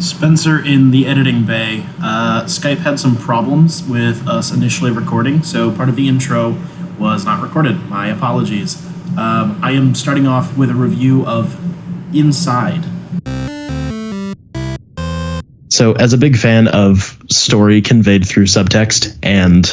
Spencer in the editing bay. Skype had some problems with us initially recording, so part of the intro was not recorded. My apologies. I am starting off with a review of Inside. So, as a big fan of story conveyed through subtext and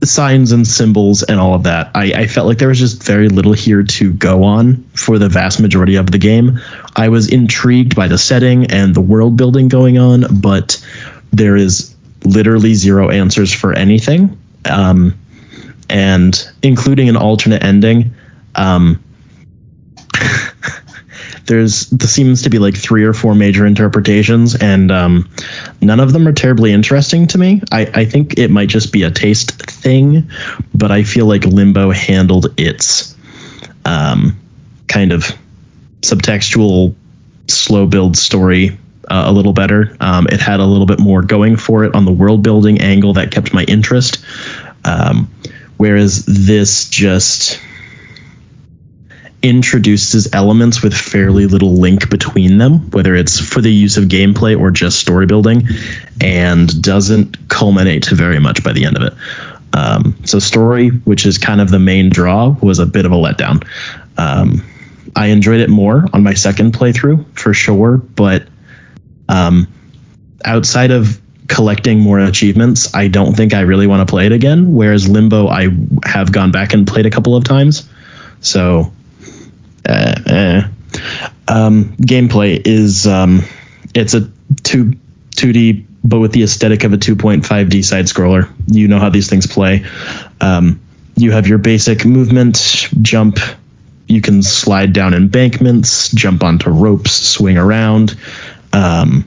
signs and symbols and all of that, I felt like there was just very little here to go on for the vast majority of the game. I was intrigued by the setting and the world building going on, but there is literally zero answers for anything, and including an alternate ending. There seems to be like 3 or 4 major interpretations, and none of them are terribly interesting to me. I think it might just be a taste thing, but I feel like Limbo handled its kind of subtextual, slow build story a little better. It had a little bit more going for it on the world building angle that kept my interest, whereas this just introduces elements with fairly little link between them, whether it's for the use of gameplay or just story building, and doesn't culminate to very much by the end of it. So story, which is kind of the main draw, was a bit of a letdown. I enjoyed it more on my second playthrough for sure, but outside of collecting more achievements, I don't think I really want to play it again, whereas Limbo I have gone back and played a couple of times. So gameplay is it's a 2D but with the aesthetic of a 2.5D side scroller. You know how these things play. You have your basic movement, jump, you can slide down embankments, jump onto ropes, swing around. I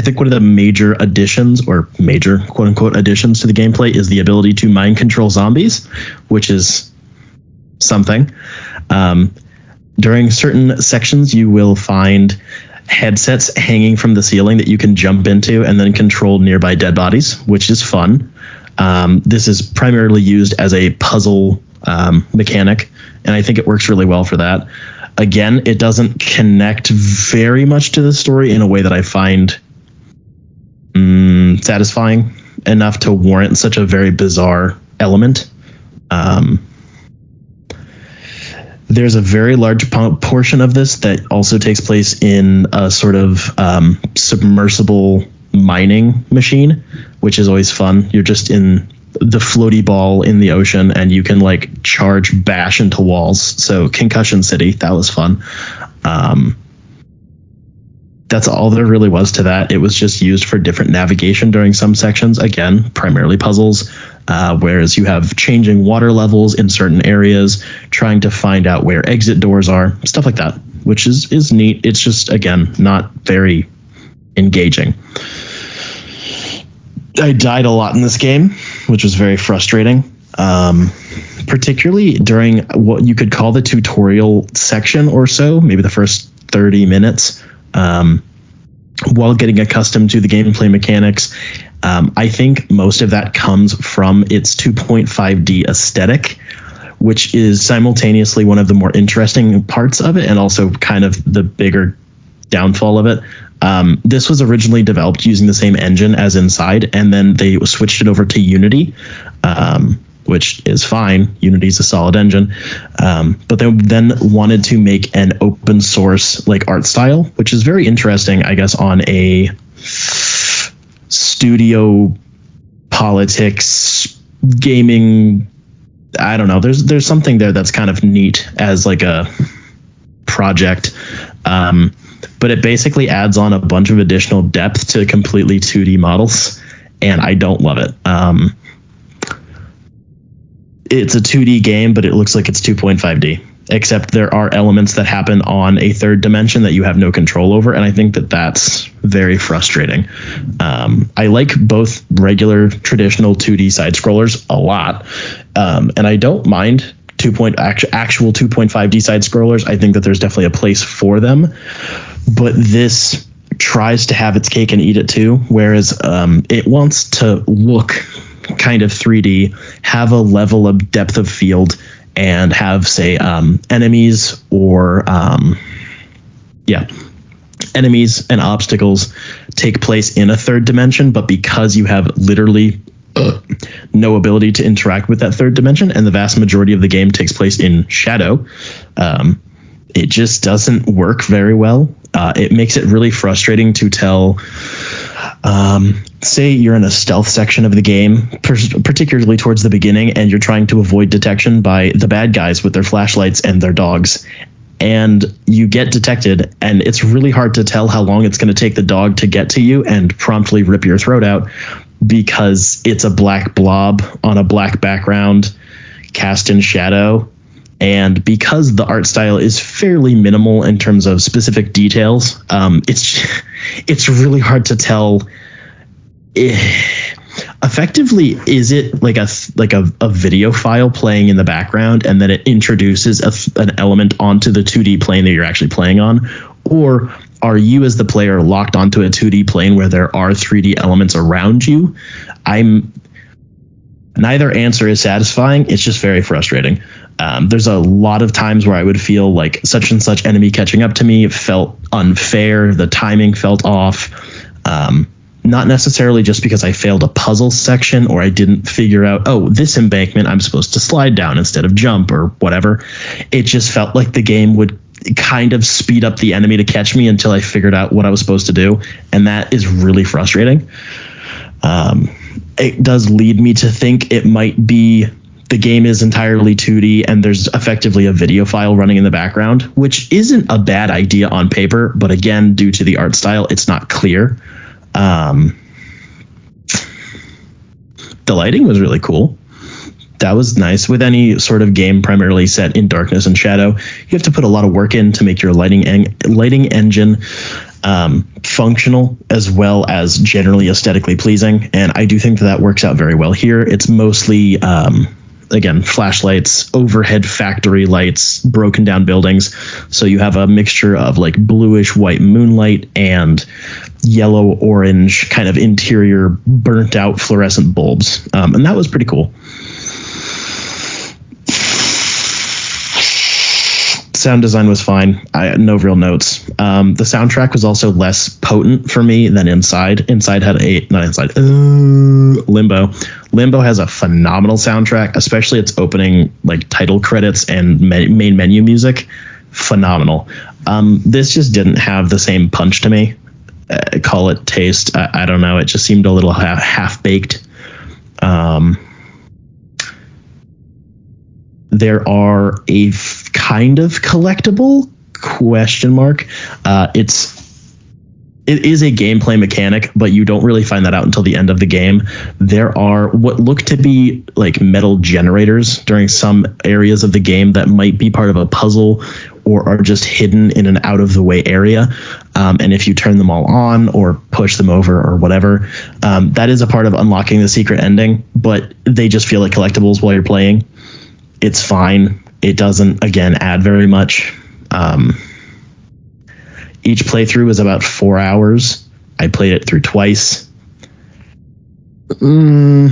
think one of the major additions, or major quote-unquote additions to the gameplay, is the ability to mind control zombies, which is something. During certain sections, you will find headsets hanging from the ceiling that you can jump into and then control nearby dead bodies, which is fun. This is primarily used as a puzzle mechanic, and I think it works really well for that. Again, it doesn't connect very much to the story in a way that I find satisfying enough to warrant such a very bizarre element. There's a very large portion of this that also takes place in a sort of submersible mining machine, which is always fun. You're just in the floaty ball in the ocean, and you can like bash into walls. So Concussion City, that was fun. That's all there really was to that. It was just used for different navigation during some sections. Again, primarily puzzles, whereas you have changing water levels in certain areas, trying to find out where exit doors are, stuff like that, which is neat. It's just, again, not very engaging. I died a lot in this game, which was very frustrating, particularly during what you could call the tutorial section or so, maybe the first 30 minutes. While getting accustomed to the gameplay mechanics, I think most of that comes from its 2.5D aesthetic, which is simultaneously one of the more interesting parts of it and also kind of the bigger downfall of it. This was originally developed using the same engine as Inside, and then they switched it over to Unity, which is fine. Unity's a solid engine. But they then wanted to make an open source like art style, which is very interesting, I guess, on a studio politics gaming. I don't know. There's something there that's kind of neat as like a project. But it basically adds on a bunch of additional depth to completely 2D models, and I don't love it. It's a 2D game, but it looks like it's 2.5D, except there are elements that happen on a third dimension that you have no control over, and I think that that's very frustrating. I like both regular, traditional 2D side-scrollers a lot, and I don't mind actual 2.5D side-scrollers. I think that there's definitely a place for them, but this tries to have its cake and eat it too, whereas it wants to look kind of 3D, have a level of depth of field, and have, say, enemies or enemies and obstacles take place in a third dimension, but because you have literally no ability to interact with that third dimension, and the vast majority of the game takes place in shadow, it just doesn't work very well. It makes it really frustrating to tell. Say you're in a stealth section of the game, particularly towards the beginning, and you're trying to avoid detection by the bad guys with their flashlights and their dogs, and you get detected, and it's really hard to tell how long it's going to take the dog to get to you and promptly rip your throat out, because it's a black blob on a black background cast in shadow. And because the art style is fairly minimal in terms of specific details, it's really hard to tell. Effectively, is it like a video file playing in the background, and then it introduces an element onto the 2D plane that you're actually playing on, or are you as the player locked onto a 2D plane where there are 3D elements around you? Neither answer is satisfying. It's just very frustrating. There's a lot of times where I would feel like such and such enemy catching up to me. It felt unfair. The timing felt off. Not necessarily just because I failed a puzzle section or I didn't figure out, oh, this embankment I'm supposed to slide down instead of jump or whatever. It just felt like the game would kind of speed up the enemy to catch me until I figured out what I was supposed to do. And that is really frustrating. It does lead me to think it might be the game is entirely 2D and there's effectively a video file running in the background, which isn't a bad idea on paper, but again, due to the art style, it's not clear. The lighting was really cool. That was nice. With any sort of game primarily set in darkness and shadow, you have to put a lot of work in to make your lighting engine functional as well as generally aesthetically pleasing. And I do think that works out very well here. It's mostly, again, flashlights, overhead factory lights, broken down buildings. So you have a mixture of like bluish white moonlight and yellow orange kind of interior burnt out fluorescent bulbs. And that was pretty cool. Sound design was fine. I had no real notes. The soundtrack was also less potent for me than Inside. Inside had Limbo. Limbo has a phenomenal soundtrack, especially its opening like title credits and main menu music. Phenomenal. This just didn't have the same punch to me. Call it taste. I don't know. It just seemed a little half-baked. There are a kind of collectible ? It is a gameplay mechanic, but you don't really find that out until the end of the game. There are what look to be like metal generators during some areas of the game that might be part of a puzzle or are just hidden in an out-of-the-way area. And if you turn them all on or push them over or whatever, that is a part of unlocking the secret ending, but they just feel like collectibles while you're playing. It's fine. It doesn't, again, add very much. Each playthrough was about 4 hours. I played it through twice. I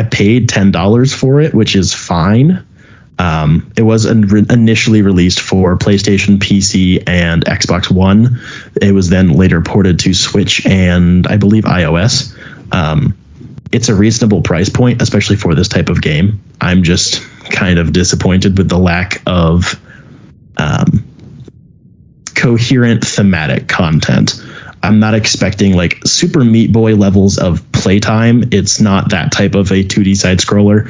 paid $10 for it, which is fine. It was initially released for PlayStation, PC, and Xbox One. It was then later ported to Switch and I believe iOS. It's a reasonable price point, especially for this type of game. I'm just kind of disappointed with the lack of coherent thematic content. I'm not expecting like Super Meat Boy levels of playtime. It's not that type of a 2D side scroller.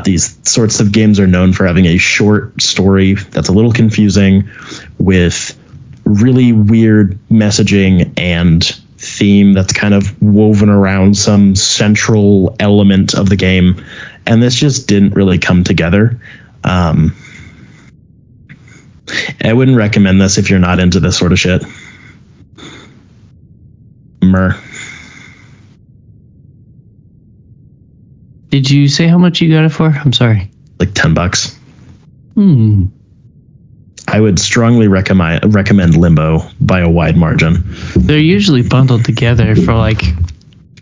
These sorts of games are known for having a short story that's a little confusing with really weird messaging and theme that's kind of woven around some central element of the game. And this just didn't really come together. I wouldn't recommend this if you're not into this sort of shit. Did you say how much you got it for? I'm sorry. Like $10. I would strongly recommend Limbo by a wide margin. They're usually bundled together for like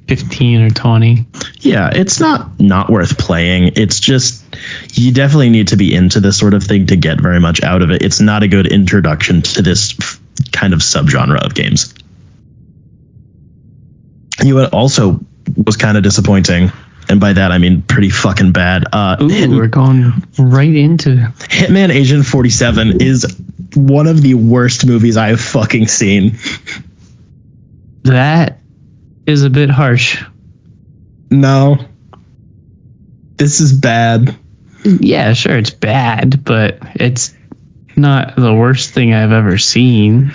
15 or 20. Yeah, it's not worth playing. It's just, you definitely need to be into this sort of thing to get very much out of it. It's not a good introduction to this kind of subgenre of games. You also was kind of disappointing, and by that I mean pretty fucking bad. We're going right into Hitman Agent 47 is one of the worst movies I have fucking seen. that. Is a bit harsh. No, this is bad. Yeah, sure, it's bad, but it's not the worst thing I've ever seen.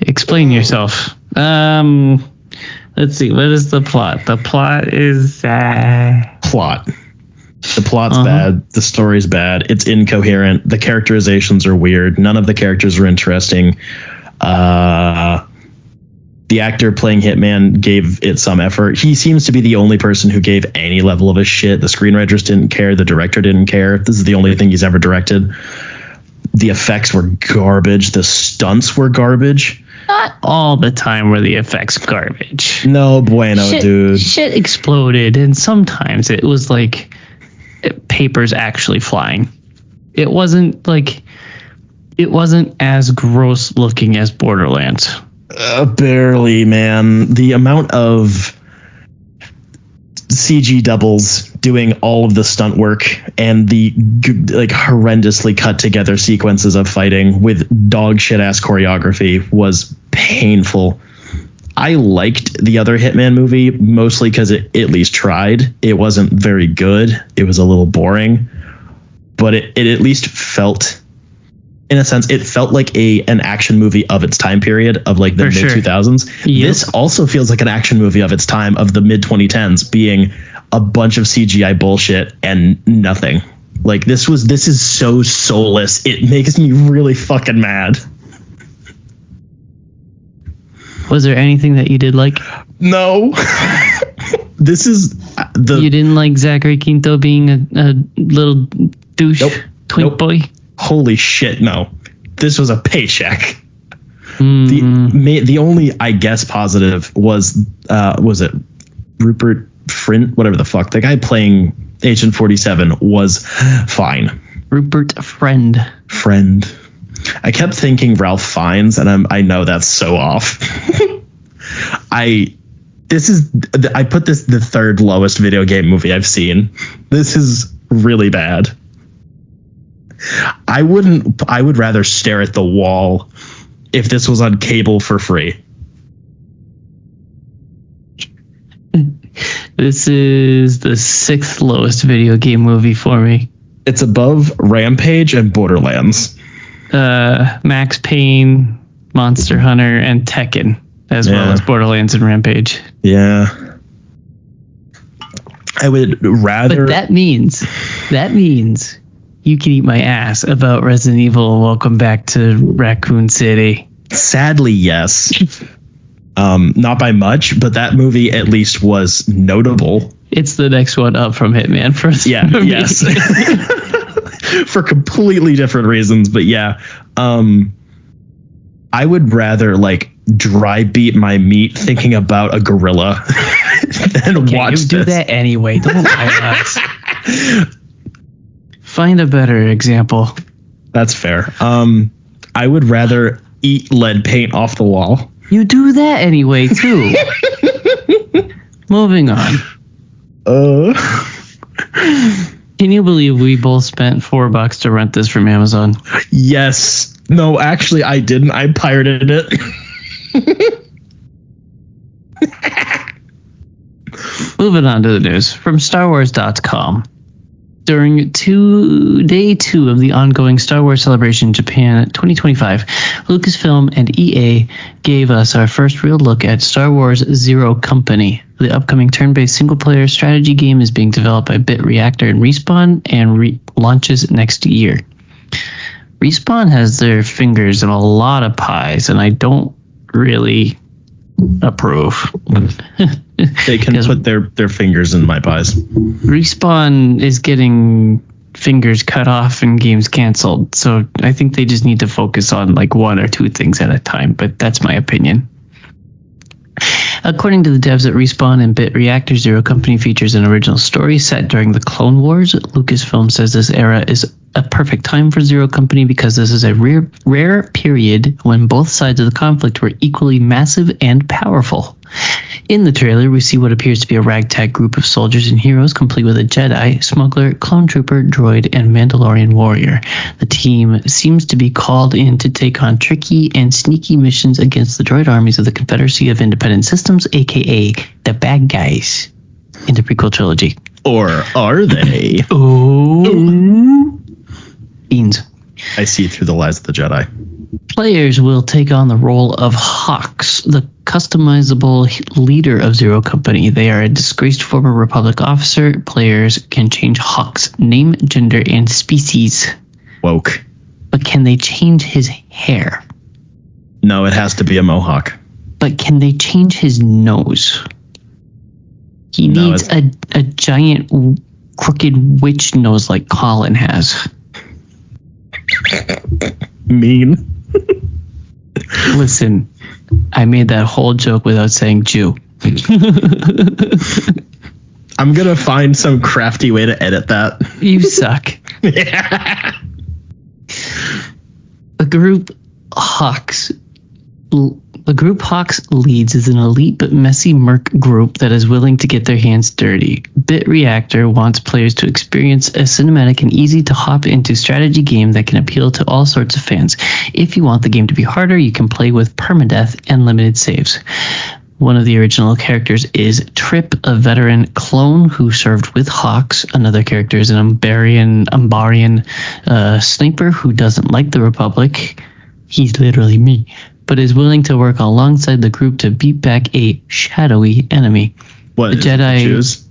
Explain yourself. Let's see. What is the plot? The plot is Plot. The plot's bad. The story's bad. It's incoherent. The characterizations are weird. None of the characters are interesting. The actor playing Hitman gave it some effort. He seems to be the only person who gave any level of a shit. The screenwriters didn't care. The director didn't care. This is the only thing he's ever directed. The effects were garbage. The stunts were garbage. not all the time were the effects garbage. No bueno, dude. Shit exploded, and sometimes it was like papers actually flying. It wasn't as gross looking as Borderlands. Barely, man. The amount of CG doubles doing all of the stunt work and the horrendously cut together sequences of fighting with dog shit ass choreography was painful. I liked the other Hitman movie mostly because it at least tried. It wasn't very good. It was a little boring, but it at least felt, in a sense, it felt like an action movie of its time period of like the mid-2000s. Yep. This also feels like an action movie of its time of the mid-2010s, being a bunch of CGI bullshit and nothing. Like this is so soulless. It makes me really fucking mad. Was there anything that you did like? No. This is You didn't like Zachary Quinto being a little douche twink boy? Holy shit, no. This was a paycheck. The only, I guess, positive was it Rupert Friend, whatever the fuck. The guy playing Agent 47 was fine. Rupert Friend. I kept thinking Ralph Fiennes, and I know that's so off. I put this the third lowest video game movie I've seen. This is really bad. I would rather stare at the wall if this was on cable for free. This is the 6th lowest video game movie for me. It's above Rampage and Borderlands. Max Payne, Monster Hunter, and Tekken, as well as Borderlands and Rampage. Yeah. I would rather... But that means you can eat my ass about Resident Evil and Welcome Back to Raccoon City. Sadly, yes. Not by much, but that movie at least was notable. It's the next one up from Hitman for yes. For completely different reasons, but yeah. I would rather dry beat my meat thinking about a gorilla than watch this. You do that anyway. Don't lie to us. Find a better example. That's fair. I would rather eat lead paint off the wall. You do that anyway, too. Moving on. Can you believe we both spent $4 to rent this from Amazon? Yes. No, actually, I didn't. I pirated it. Moving on to the news from StarWars.com. During day 2 of the ongoing Star Wars Celebration Japan 2025, Lucasfilm and EA gave us our first real look at Star Wars Zero Company. The upcoming turn-based single-player strategy game is being developed by BitReactor and Respawn and launches next year. Respawn has their fingers in a lot of pies, and I don't really approve. They can put their fingers in my pies. Respawn is getting fingers cut off and games canceled, so I think they just need to focus on 1 or 2 things at a time, but that's my opinion. According to the devs at Respawn and Bit Reactor, Zero Company features an original story set during the Clone Wars. Lucasfilm says this era is a perfect time for Zero Company because this is a rare period when both sides of the conflict were equally massive and powerful. In the trailer, we see what appears to be a ragtag group of soldiers and heroes, complete with a Jedi, smuggler, clone trooper, droid, and Mandalorian warrior. The team seems to be called in to take on tricky and sneaky missions against the droid armies of the Confederacy of Independent Systems, aka the bad guys, in the prequel trilogy. Or are they? Oh, beans. I see through the lies of the Jedi. Players will take on the role of Hawks, the customizable leader of Zero Company. They are a disgraced former Republic officer. Players can change Hawk's name, gender, and species. Woke. But can they change his hair? No, it has to be a mohawk. But can they change his nose? He needs a giant crooked witch nose like Colin has. Mean. Listen, I made that whole joke without saying Jew. I'm gonna find some crafty way to edit that. You suck. The group Hawks leads is an elite but messy merc group that is willing to get their hands dirty. Bit Reactor wants players to experience a cinematic and easy to hop into strategy game that can appeal to all sorts of fans. If you want the game to be harder, you can play with permadeath and limited saves. One of the original characters is Trip, a veteran clone who served with Hawks. Another character is an Umbarian sniper who doesn't like the Republic. He's literally me, but is willing to work alongside the group to beat back a shadowy enemy. What, the Jedi? Jews?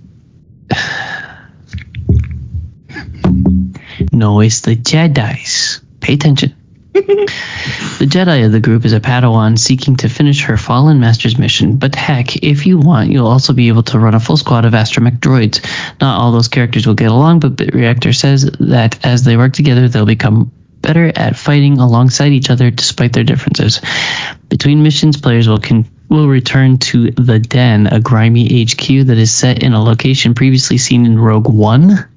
No, it's the Jedis. Pay attention. The Jedi of the group is a Padawan seeking to finish her fallen master's mission, but heck, if you want, you'll also be able to run a full squad of astromech droids. Not all those characters will get along, but Bit Reactor says that as they work together, they'll become better at fighting alongside each other despite their differences. Between missions, players will return to the Den, a grimy HQ that is set in a location previously seen in Rogue One.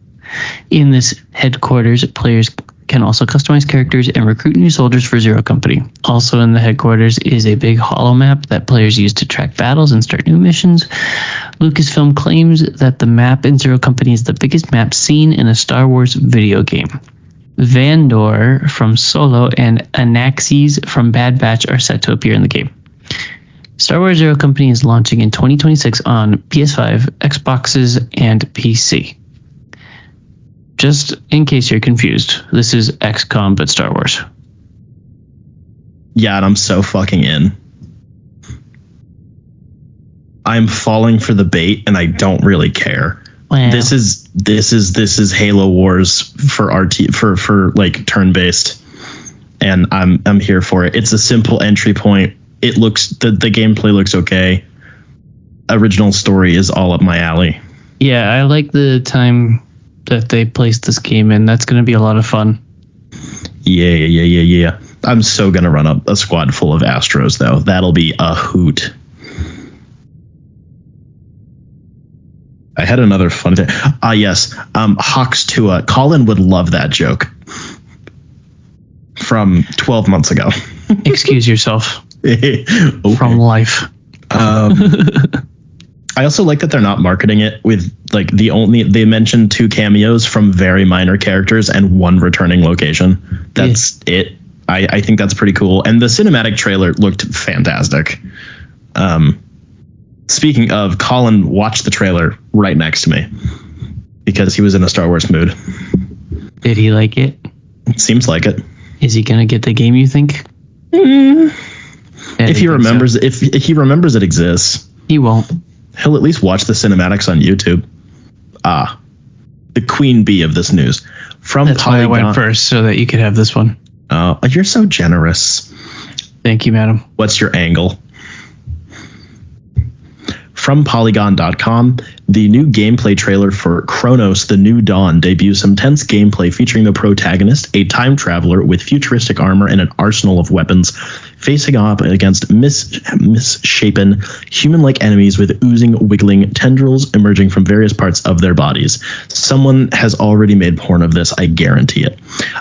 In this headquarters, players can also customize characters and recruit new soldiers for Zero Company. Also in the headquarters is a big holomap that players use to track battles and start new missions. Lucasfilm claims that the map in Zero Company is the biggest map seen in a Star Wars video game. Vandor from Solo and Anaxes from Bad Batch are set to appear in the game. Star Wars Zero Company is launching in 2026 on PS5, Xboxes, and PC. Just in case you're confused, this is XCOM but Star Wars. Yeah, and I'm so fucking in. I'm falling for the bait, and I don't really care. Wow. This is Halo Wars for for like turn-based, and I'm here for it. It's a simple entry point. It looks the gameplay looks okay. Original story is all up my alley. Yeah, I like the time that they placed this game in. That's going to be a lot of fun. Yeah. I'm so gonna run up a squad full of Astros though. That'll be a hoot. I had another fun thing. Yes. Hawks to Colin would love that joke from 12 months ago. Excuse yourself Okay. from life. I also like that they're not marketing it with like they mentioned 2 cameos from very minor characters and 1 returning location. That's it. I think that's pretty cool. And the cinematic trailer looked fantastic. Speaking of, Colin watched the trailer right next to me because he was in a Star Wars mood. Did he like it? Seems like it. Is he going to get the game, you think? If he remembers, if he remembers it exists, he won't. He'll at least watch the cinematics on YouTube. The queen bee of this news from That's Polygon. why I went first, so that you could have this one. Oh, you're so generous. Thank you, madam. What's your angle? From Polygon.com, The new gameplay trailer for Chronos: The New Dawn debuts some tense gameplay featuring the protagonist, a time traveler with futuristic armor and an arsenal of weapons, facing off against misshapen, human-like enemies with oozing, wiggling tendrils emerging from various parts of their bodies. Someone has already made porn of this, I guarantee it.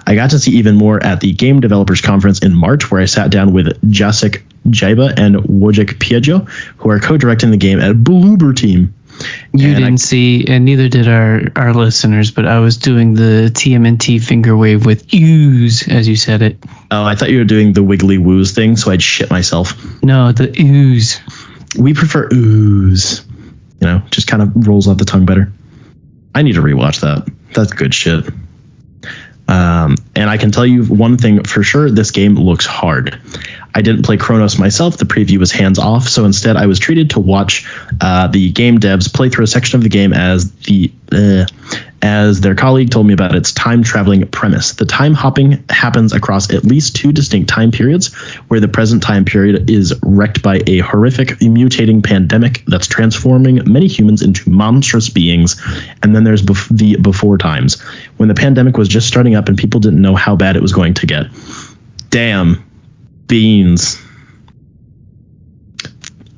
I got to see even more at the Game Developers Conference in March, where I sat down with Jacek Jaiba and Wojciech Piedzio, who are co-directing the game at Bloober Team. You didn't see, and neither did our listeners, but I was doing the TMNT finger wave with ooze as you said it. Oh, I thought you were doing the wiggly woos thing, so I'd shit myself. No, the ooze. We prefer ooze. You know, just kind of rolls off the tongue better. I need to rewatch that. That's good shit. And I can tell you one thing for sure, this game looks hard. I didn't play Chronos myself. The preview was hands off, so instead I was treated to watch the game devs play through a section of the game as their colleague told me about its time traveling premise. The time hopping happens across at least 2 distinct time periods, where the present time period is wrecked by a horrific mutating pandemic that's transforming many humans into monstrous beings, and then there's the before times, when the pandemic was just starting up and people didn't know how bad it was going to get. Damn. Beans.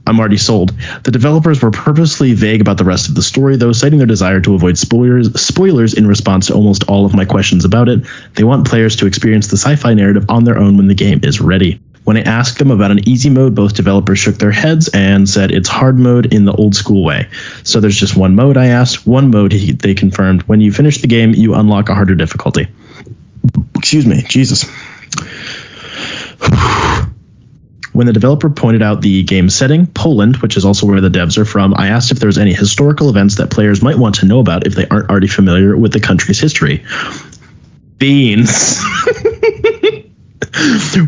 I'm already sold. The developers were purposely vague about the rest of the story, though, citing their desire to avoid spoilers in response to almost all of my questions about it. They want players to experience the sci-fi narrative on their own when the game is ready. When I asked them about an easy mode, both developers shook their heads and said it's hard mode in the old school way. So there's just one mode, I asked. One mode, they confirmed. When you finish the game, you unlock a harder difficulty. Excuse me, Jesus. When the developer pointed out the game setting, Poland, which is also where the devs are from, I asked if there was any historical events that players might want to know about if they aren't already familiar with the country's history. Beans.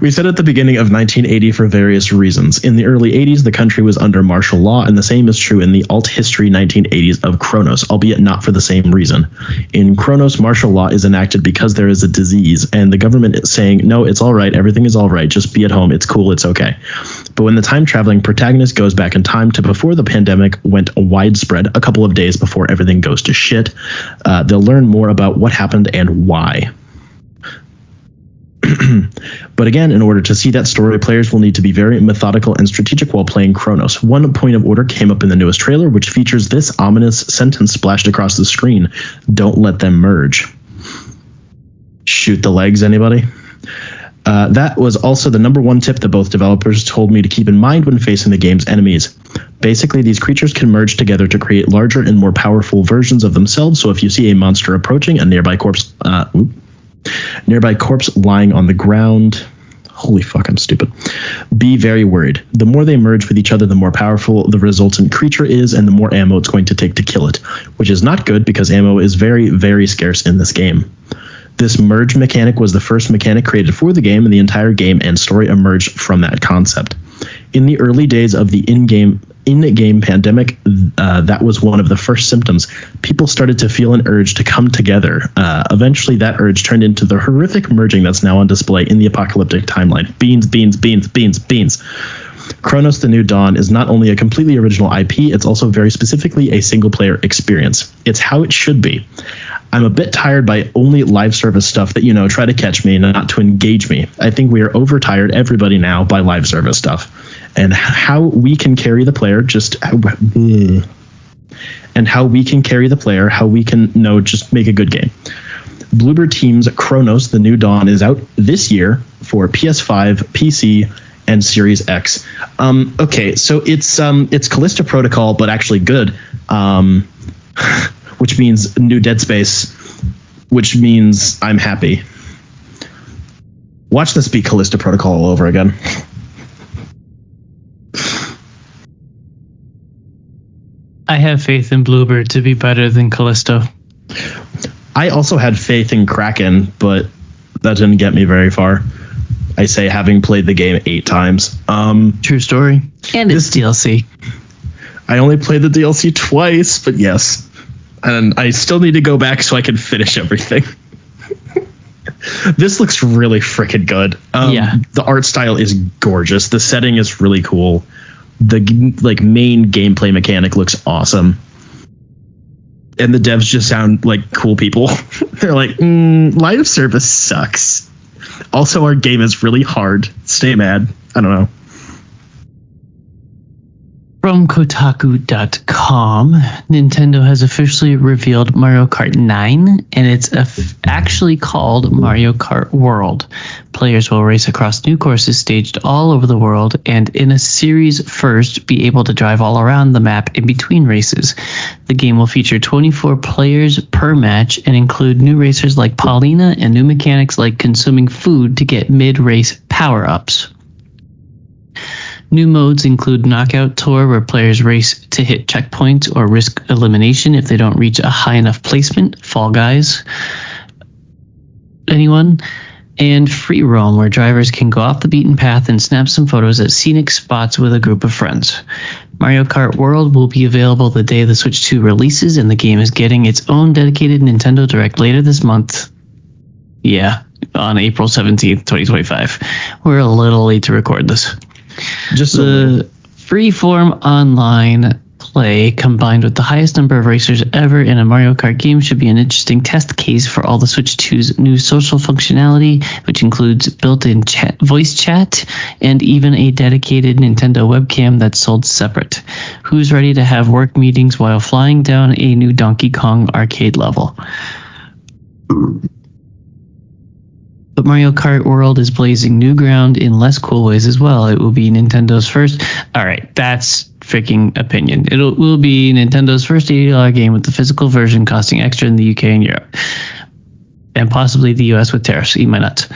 We said at the beginning of 1980 for various reasons. In the early 80s, the country was under martial law, and the same is true in the alt history 1980s of Chronos, albeit not for the same reason. In Chronos, martial law is enacted because there is a disease, and the government is saying, no, it's all right, everything is all right, just be at home, it's cool, it's okay. But when the time-traveling protagonist goes back in time to before the pandemic went widespread, a couple of days before everything goes to shit, they'll learn more about what happened and why. But again, in order to see that story, players will need to be very methodical and strategic while playing Chronos. One point of order came up in the newest trailer, which features this ominous sentence splashed across the screen: "Don't let them merge." Shoot the legs, anybody? That was also the #1 tip that both developers told me to keep in mind when facing the game's enemies. Basically, these creatures can merge together to create larger and more powerful versions of themselves, so if you see a monster approaching, a nearby corpse lying on the ground. Holy fuck, I'm stupid. Be very worried. The more they merge with each other, the more powerful the resultant creature is, and the more ammo it's going to take to kill it, which is not good because ammo is very, very scarce in this game. This merge mechanic was the first mechanic created for the game, and the entire game and story emerged from that concept. In the early days of the in-game pandemic, that was one of the first symptoms. People started to feel an urge to come together. Eventually, that urge turned into the horrific merging that's now on display in the apocalyptic timeline. Beans, beans, beans, beans, beans. Chronos: The New Dawn is not only a completely original IP, it's also very specifically a single-player experience. It's how it should be. I'm a bit tired by only live service stuff that, try to catch me and not to engage me. I think we are overtired, everybody now, by live service stuff. And how we can carry the player, how we can just make a good game. Bloober Team's Chronos: The New Dawn is out this year for PS5, PC, and Series X. Okay, so it's Callisto Protocol, but actually good. Which means new Dead Space, which means I'm happy. Watch this be Callisto Protocol all over again. I have faith in Bloober to be better than Callisto. I also had faith in Kraken, but that didn't get me very far. I say having played the game 8 times. True story. And it's DLC. I only played the DLC twice, but yes. And I still need to go back so I can finish everything. This looks really freaking good. Yeah. The art style is gorgeous. The setting is really cool. The main gameplay mechanic looks awesome. And the devs just sound like cool people. They're like, live service sucks. Also, our game is really hard. Stay mad. I don't know. From Kotaku.com, Nintendo has officially revealed Mario Kart 9, and it's actually called Mario Kart World. Players will race across new courses staged all over the world, and in a series first, be able to drive all around the map in between races. The game will feature 24 players per match and include new racers like Paulina and new mechanics like consuming food to get mid-race power-ups. New modes include Knockout Tour, where players race to hit checkpoints or risk elimination if they don't reach a high enough placement. Fall Guys. Anyone? And Free Roam, where drivers can go off the beaten path and snap some photos at scenic spots with a group of friends. Mario Kart World will be available the day the Switch 2 releases, and the game is getting its own dedicated Nintendo Direct later this month. Yeah, on April 17th, 2025. We're a little late to record this. Just the freeform online play combined with the highest number of racers ever in a Mario Kart game should be an interesting test case for all the Switch 2's new social functionality, which includes built-in voice chat and even a dedicated Nintendo webcam that's sold separate. Who's ready to have work meetings while flying down a new Donkey Kong arcade level? But Mario Kart World is blazing new ground in less cool ways as well. It will be Nintendo's first... All right, that's freaking opinion. It will be Nintendo's first $80 game with the physical version costing extra in the UK and Europe. And possibly the US with tariffs. Eat my nuts.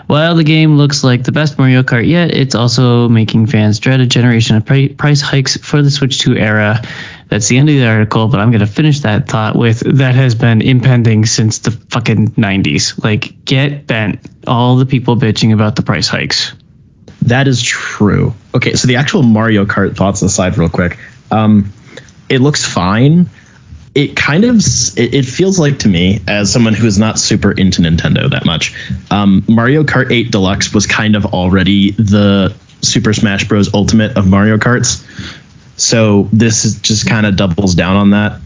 While the game looks like the best Mario Kart yet, it's also making fans dread a generation of price hikes for the Switch 2 era. That's the end of the article, but I'm going to finish that thought with that has been impending since the fucking 90s. Like, get bent. All the people bitching about the price hikes. That is true. Okay, so the actual Mario Kart thoughts aside real quick. It looks fine. It kind of, it feels like to me, as someone who is not super into Nintendo that much, Mario Kart 8 Deluxe was kind of already the Super Smash Bros. Ultimate of Mario Karts. So this is just kind of doubles down on that.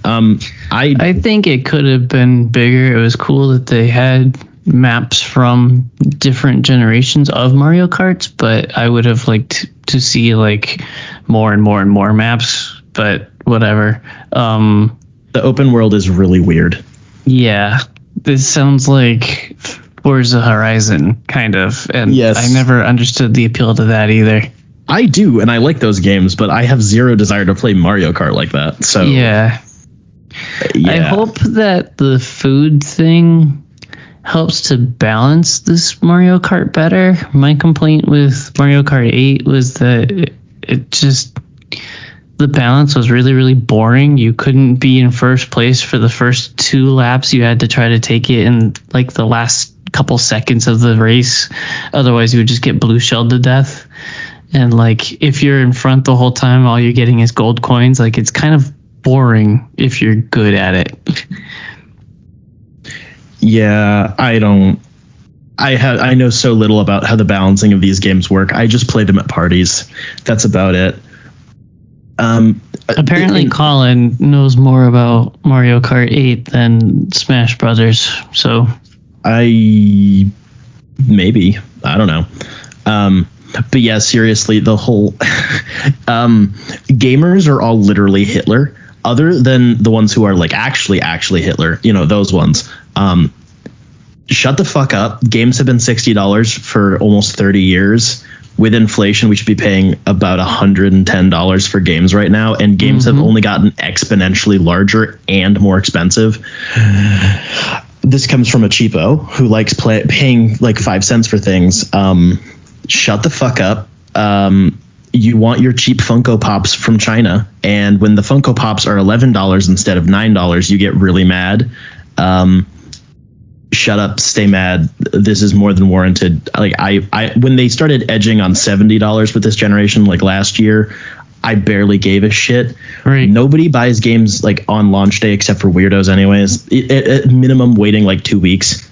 I think it could have been bigger. It was cool that they had maps from different generations of Mario Karts, but I would have liked to see like more and more and more maps, but whatever. The open world is really weird. Yeah, this sounds like Forza Horizon, kind of. And yes. I never understood the appeal to that either. I do, and I like those games, but I have zero desire to play Mario Kart like that. So yeah. I hope that the food thing helps to balance this Mario Kart better. My complaint with Mario Kart 8 was that it just... the balance was really, really boring. You couldn't be in first place for the first 2 laps. You had to try to take it in like the last couple seconds of the race. Otherwise, you would just get blue shelled to death. And like, if you're in front the whole time, all you're getting is gold coins. Like, it's kind of boring if you're good at it. Yeah, I know so little about how the balancing of these games work. I just play them at parties. That's about it. Apparently Colin knows more about Mario Kart 8 than Smash Brothers, so I don't know. But yeah, seriously, the whole gamers are all literally Hitler, other than the ones who are like actually Hitler, those ones. Shut the fuck up. Games have been $60 for almost 30 years. With inflation, we should be paying about $110 for games right now, and games have only gotten exponentially larger and more expensive. This comes from a cheapo who likes paying like 5 cents for things. Shut the fuck up. You want your cheap Funko Pops from China, and when the Funko Pops are $11 instead of $9, you get really mad. Shut up, stay mad. This is more than warranted. Like I when they started edging on $70 with this generation, like last year, I barely gave a shit. Right. Nobody buys games like on launch day except for weirdos anyways. At minimum waiting like 2 weeks.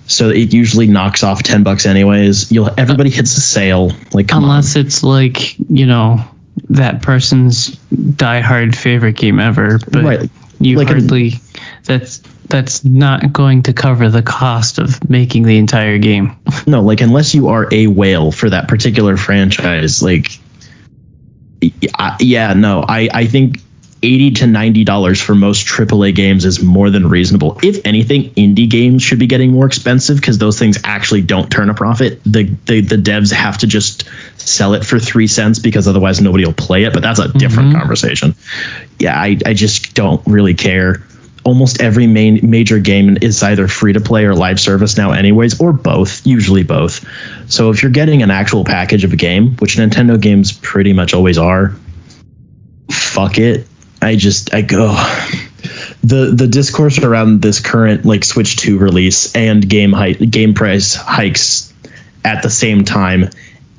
So it usually knocks off $10 anyways. Everybody hits a sale. Like, unless it's like, that person's diehard favorite game ever, but right. you like hardly that's not going to cover the cost of making the entire game. No, like unless you are a whale for that particular franchise, like I think $80 to $90 for most AAA games is more than reasonable. If anything, indie games should be getting more expensive because those things actually don't turn a profit. The devs have to just sell it for 3 cents because otherwise nobody will play it. But that's a different conversation. Yeah, I just don't really care. Almost every major game is either free to play or live service now anyways, or both, usually both. So if you're getting an actual package of a game, which Nintendo games pretty much always are, fuck it. I go. The discourse around this current like Switch 2 release and game price hikes at the same time,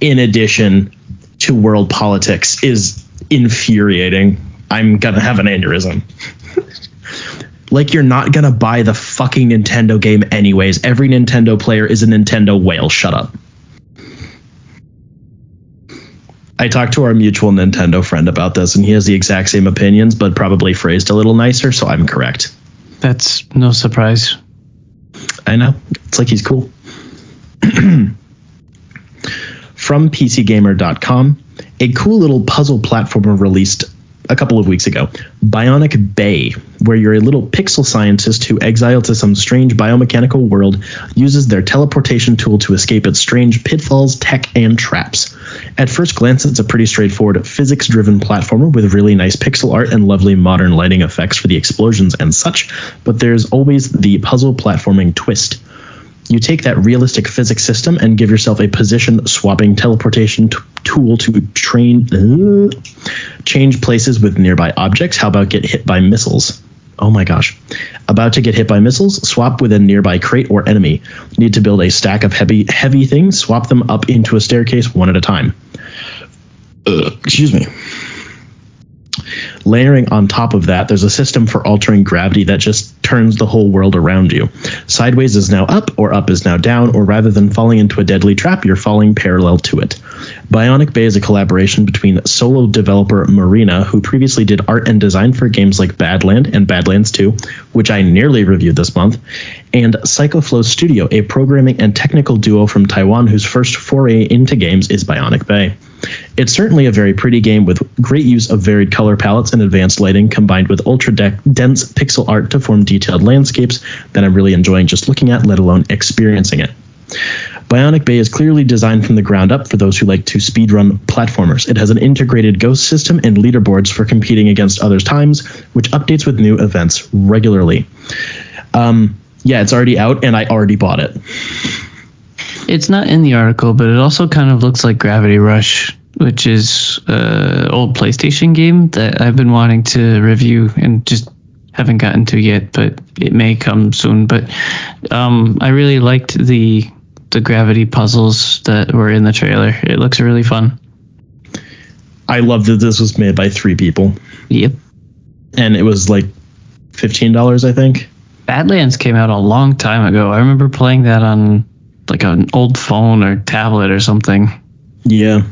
in addition to world politics, is infuriating. I'm gonna have an aneurysm. Like, you're not gonna buy the fucking Nintendo game anyways. Every Nintendo player is a Nintendo whale. Shut up. I talked to our mutual Nintendo friend about this, and he has the exact same opinions, but probably phrased a little nicer, so I'm correct. That's no surprise. I know. It's like he's cool. From PCGamer.com, a cool little puzzle platformer released a couple of weeks ago, Bionic Bay, where you're a little pixel scientist who, exiled to some strange biomechanical world, uses their teleportation tool to escape its strange pitfalls, tech, and traps. At first glance, it's a pretty straightforward physics-driven platformer with really nice pixel art and lovely modern lighting effects for the explosions and such, but there's always the puzzle platforming twist. You take that realistic physics system and give yourself a position-swapping teleportation tool to change places with nearby objects. How about get hit by missiles? Oh my gosh. About to get hit by missiles? Swap with a nearby crate or enemy. Need to build a stack of heavy things? Swap them up into a staircase one at a time. Excuse me. Layering on top of that, there's a system for altering gravity that just turns the whole world around you. Sideways is now up, or up is now down, or rather than falling into a deadly trap, you're falling parallel to it. Bionic Bay is a collaboration between solo developer Marina, who previously did art and design for games like Badland and Badlands 2, which I nearly reviewed this month, and Psychoflow Studio, a programming and technical duo from Taiwan whose first foray into games is Bionic Bay. It's certainly a very pretty game with great use of varied color palettes and advanced lighting combined with ultra-dense pixel art to form detailed landscapes that I'm really enjoying just looking at, let alone experiencing it. Bionic Bay is clearly designed from the ground up for those who like to speedrun platformers. It has an integrated ghost system and leaderboards for competing against others' times, which updates with new events regularly. Yeah, it's already out, and I already bought it. It's not in the article, but it also kind of looks like Gravity Rush, which is an old PlayStation game that I've been wanting to review and just haven't gotten to yet, but it may come soon. But I really liked the gravity puzzles that were in the trailer. It looks really fun. I love that this was made by 3 people. Yep. And it was like $15, I think. Badlands came out a long time ago. I remember playing that on like an old phone or tablet or something. Yeah.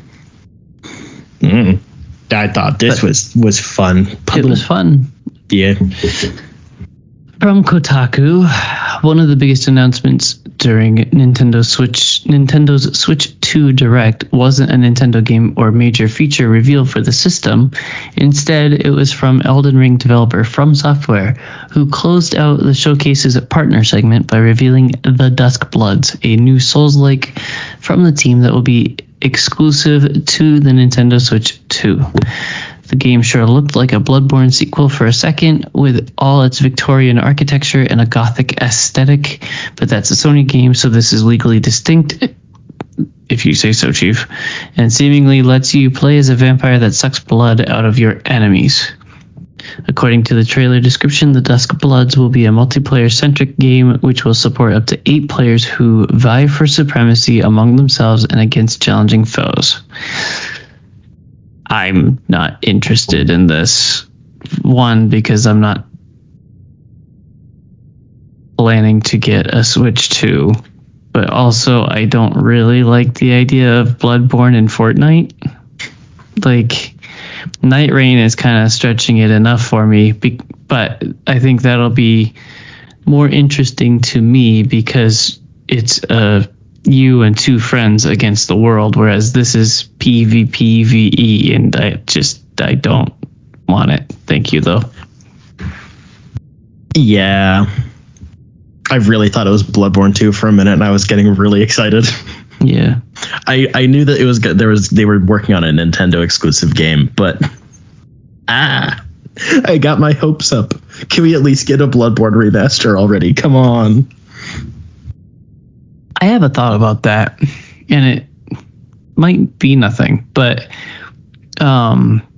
I thought this was fun. It was fun. Yeah. From Kotaku, one of the biggest announcements during Nintendo's Switch 2 Direct wasn't a Nintendo game or major feature reveal for the system. Instead, it was from Elden Ring developer From Software, who closed out the showcase's partner segment by revealing The Dusk Bloods, a new Souls-like from the team that will be exclusive to the Nintendo Switch 2. The game sure looked like a Bloodborne sequel for a second, with all its Victorian architecture and a gothic aesthetic, but that's a Sony game, so this is legally distinct, if you say so, Chief, and seemingly lets you play as a vampire that sucks blood out of your enemies. According to the trailer description, The Dusk Bloods will be a multiplayer-centric game which will support up to 8 players who vie for supremacy among themselves and against challenging foes. I'm not interested in this. One, because I'm not planning to get a Switch 2, but also I don't really like the idea of Bloodborne in Fortnite. Like, Night Rain is kind of stretching it enough for me, but I think that'll be more interesting to me because it's you and two friends against the world, whereas this is PvPvE, and I don't want it. Thank you, though. Yeah. I really thought it was Bloodborne 2 for a minute, and I was getting really excited. Yeah. I knew that it was good. They were working on a Nintendo exclusive game, but I got my hopes up. Can we at least get a Bloodborne remaster already? Come on. I have a thought about that, and it might be nothing, but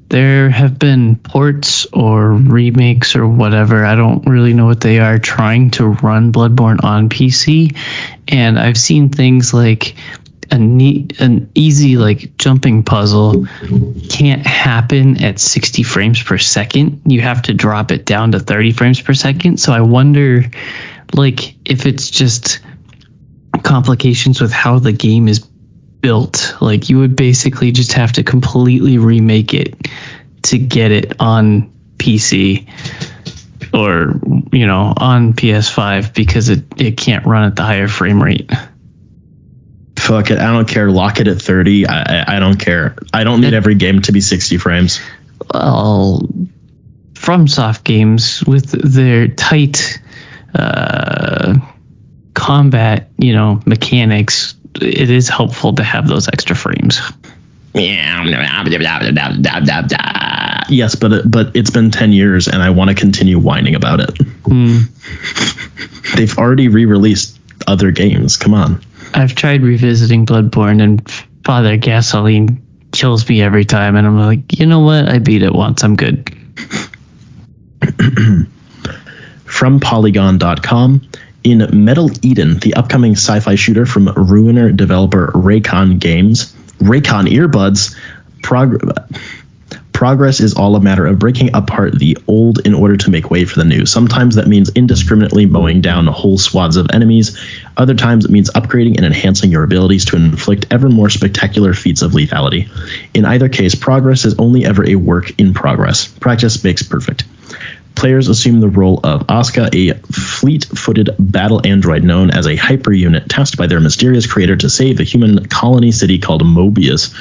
there have been ports or remakes or whatever, I don't really know what they are, trying to run Bloodborne on PC, and I've seen things like an easy like jumping puzzle can't happen at 60 frames per second. You have to drop it down to 30 frames per second. So I wonder, like, if it's just complications with how the game is built. Like, you would basically just have to completely remake it to get it on PC or, on PS5 because it can't run at the higher frame rate. Fuck it. I don't care. Lock it at 30. I don't care. I don't need every game to be 60 frames. Well, FromSoft games with their tight combat, mechanics, it is helpful to have those extra frames. Yes, but it's been 10 years and I want to continue whining about it. They've already re-released other games. Come on. I've tried revisiting Bloodborne, and Father Gasoline kills me every time, and I'm like, you know what? I beat it once. I'm good. From Polygon.com, in Metal Eden, the upcoming sci-fi shooter from Ruiner developer Raycon Games, Raycon Earbuds, progress is all a matter of breaking apart the old in order to make way for the new. Sometimes that means indiscriminately mowing down whole swaths of enemies. Other times it means upgrading and enhancing your abilities to inflict ever more spectacular feats of lethality. In either case, progress is only ever a work in progress. Practice makes perfect. Players assume the role of Asuka, a fleet-footed battle android known as a hyper-unit tasked by their mysterious creator to save a human colony city called Morbingus?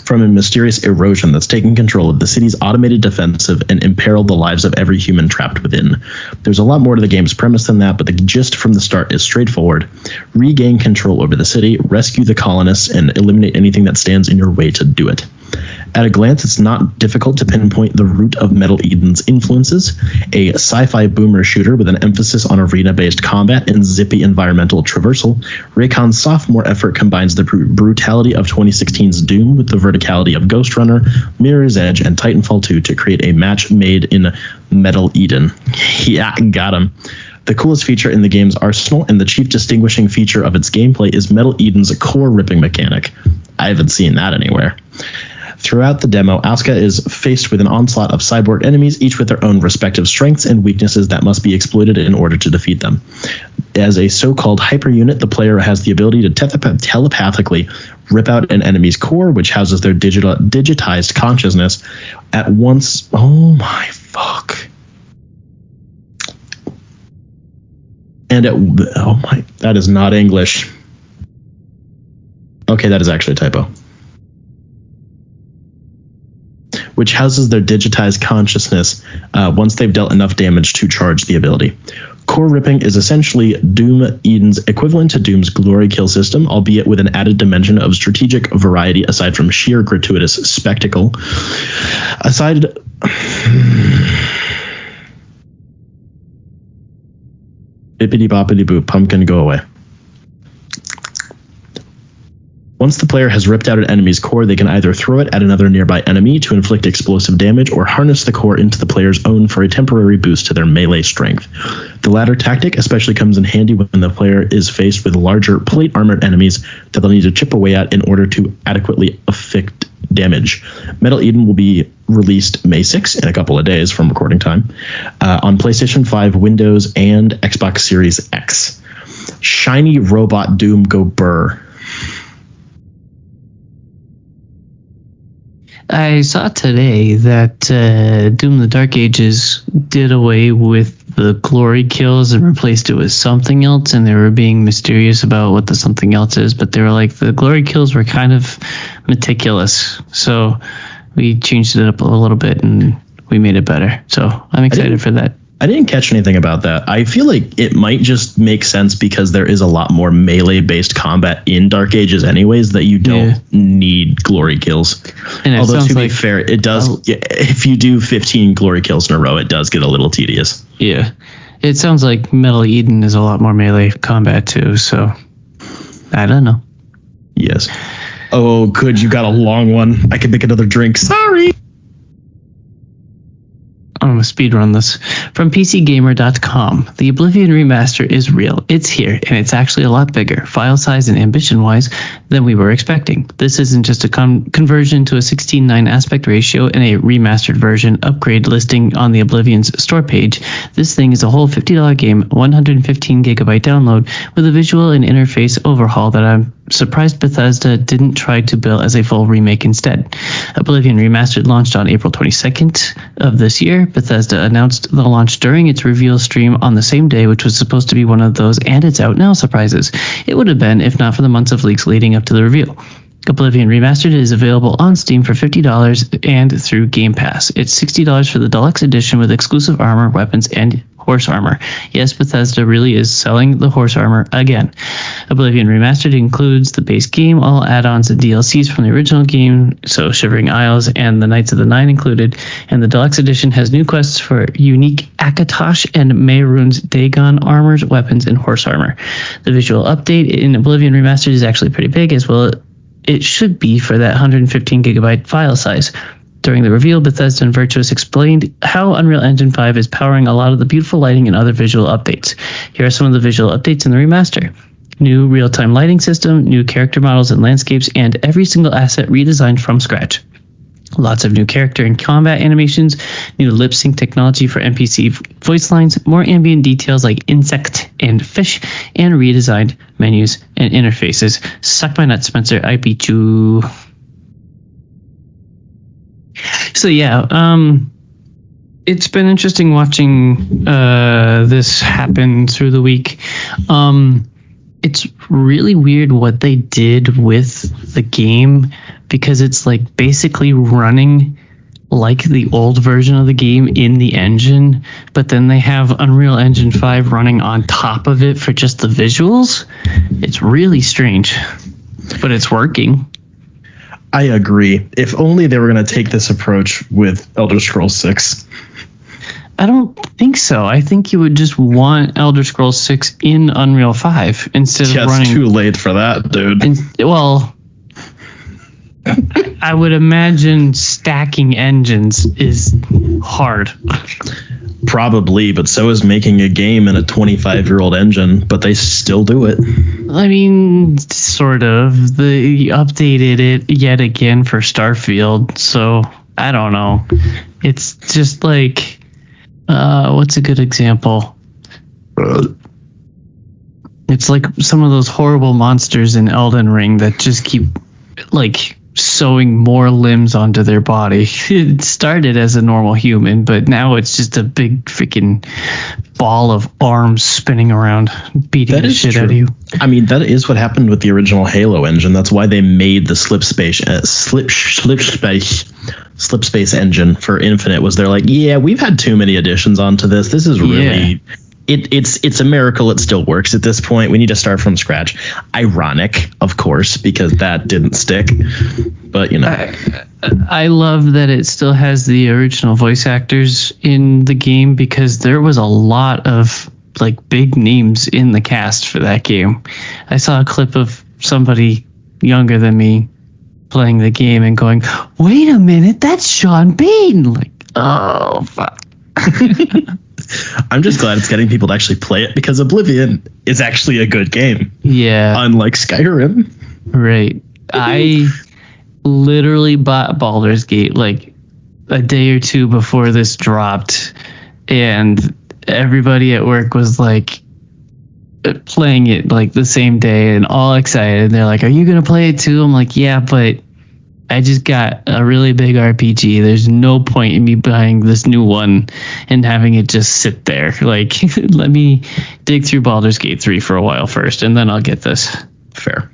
From a mysterious erosion that's taken control of the city's automated defensive and imperiled the lives of every human trapped within. There's a lot more to the game's premise than that, but the gist from the start is straightforward. Regain control over the city, rescue the colonists, and eliminate anything that stands in your way to do it. At a glance, it's not difficult to pinpoint the root of Metal Eden's influences, a sci-fi boomer shooter with an emphasis on arena-based combat and zippy environmental traversal. Raycon's sophomore effort combines the brutality of 2016's Doom with the verticality of Ghost Runner, Mirror's Edge, and Titanfall 2 to create a match made in Metal Eden. Yeah, got him. The coolest feature in the game's arsenal and the chief distinguishing feature of its gameplay is Metal Eden's core-ripping mechanic. I haven't seen that anywhere. Throughout the demo, Asuka is faced with an onslaught of cyborg enemies, each with their own respective strengths and weaknesses that must be exploited in order to defeat them. As a so-called hyper unit, the player has the ability to telepathically rip out an enemy's core, which houses their digitized consciousness at once. Oh my fuck. That is not English. Okay, that is actually a typo. Which houses their digitized consciousness once they've dealt enough damage to charge the ability. Core ripping is essentially Doom Eden's equivalent to Doom's glory kill system, albeit with an added dimension of strategic variety aside from sheer gratuitous spectacle. Bippity boppity boop, pumpkin, go away. Once the player has ripped out an enemy's core, they can either throw it at another nearby enemy to inflict explosive damage or harness the core into the player's own for a temporary boost to their melee strength. The latter tactic especially comes in handy when the player is faced with larger plate-armored enemies that they'll need to chip away at in order to adequately afflict damage. Metal Eden will be released May 6 in a couple of days from recording time on PlayStation 5, Windows, and Xbox Series X. Shiny robot Doom go burr. I saw today that Doom the Dark Ages did away with the glory kills and replaced it with something else, and they were being mysterious about what the something else is, but they were like, the glory kills were kind of meticulous. So we changed it up a little bit and we made it better. So I'm excited for that. I didn't catch anything about that. I feel like it might just make sense because there is a lot more melee-based combat in Dark Ages anyways that you don't need glory kills. And although to be fair, it does. If you do 15 glory kills in a row, it does get a little tedious. Yeah. It sounds like Metal Eden is a lot more melee combat too, so I don't know. Yes. Oh, good. You got a long one. I can make another drink. Sorry. I'm going to speedrun this. From PCGamer.com, the Oblivion remaster is real. It's here, and it's actually a lot bigger, file size and ambition-wise, than we were expecting. This isn't just a conversion to a 16:9 aspect ratio and a remastered version upgrade listing on the Oblivion's store page. This thing is a whole $50 game, 115 gigabyte download, with a visual and interface overhaul that I'm surprised Bethesda didn't try to bill as a full remake instead. Oblivion Remastered launched on April 22nd of this year. Bethesda announced the launch during its reveal stream on the same day, which was supposed to be one of those and it's out now surprises. It would have been if not for the months of leaks leading up to the reveal. Oblivion Remastered is available on Steam for $50 and through Game Pass. It's $60 for the deluxe edition with exclusive armor, weapons, and horse armor. Yes, Bethesda really is selling the horse armor again. Oblivion Remastered includes the base game, all add-ons and DLCs from the original game, so Shivering Isles and the Knights of the Nine included, and the deluxe edition has new quests for unique Akatosh and Mehrunes Dagon armors, weapons, and horse armor. The visual update in Oblivion Remastered is actually pretty big, as well it should be for that 115 gigabyte file size. During the reveal, Bethesda and Virtuous explained how Unreal Engine 5 is powering a lot of the beautiful lighting and other visual updates. Here are some of the visual updates in the remaster. New real-time lighting system, new character models and landscapes, and every single asset redesigned from scratch. Lots of new character and combat animations, new lip sync technology for NPC voice lines, more ambient details like insect and fish, and redesigned menus and interfaces. Suck my nuts, Spencer. I beat you. So yeah, it's been interesting watching this happen through the week. It's really weird what they did with the game, because it's like basically running like the old version of the game in the engine, but then they have Unreal Engine 5 running on top of it for just the visuals. It's really strange, but it's working. I agree. If only they were going to take this approach with Elder Scrolls 6. I don't think so. I think you would just want Elder Scrolls 6 in Unreal 5 instead of running... It's too late for that, dude. Well, I would imagine stacking engines is hard. Probably, but so is making a game in a 25-year-old engine, but they still do it. I mean, sort of. They updated it yet again for Starfield, so I don't know. It's just like, what's a good example? It's like some of those horrible monsters in Elden Ring that just keep, like, sewing more limbs onto their body. It started as a normal human, but now it's just a big freaking ball of arms spinning around, beating the shit out of you. I mean, that is what happened with the original Halo engine. That's why they made the slip space engine for Infinite. Was they're like, yeah, we've had too many additions onto this. This is really it's a miracle it still works at this point. We need to start from scratch. Ironic, of course, because that didn't stick. But, you know. I love that it still has the original voice actors in the game, because there was a lot of like big names in the cast for that game. I saw a clip of somebody younger than me playing the game and going, wait a minute, that's Sean Bean. Like, oh, fuck. I'm just glad it's getting people to actually play it, because Oblivion is actually a good game. Yeah. Unlike Skyrim. Right. I literally bought Baldur's Gate like a day or two before this dropped, and everybody at work was like playing it like the same day and all excited. They're like, are you going to play it too? I'm like, yeah, but I just got a really big RPG. There's no point in me buying this new one and having it just sit there. Like, let me dig through Baldur's Gate 3 for a while first, and then I'll get this. Fair.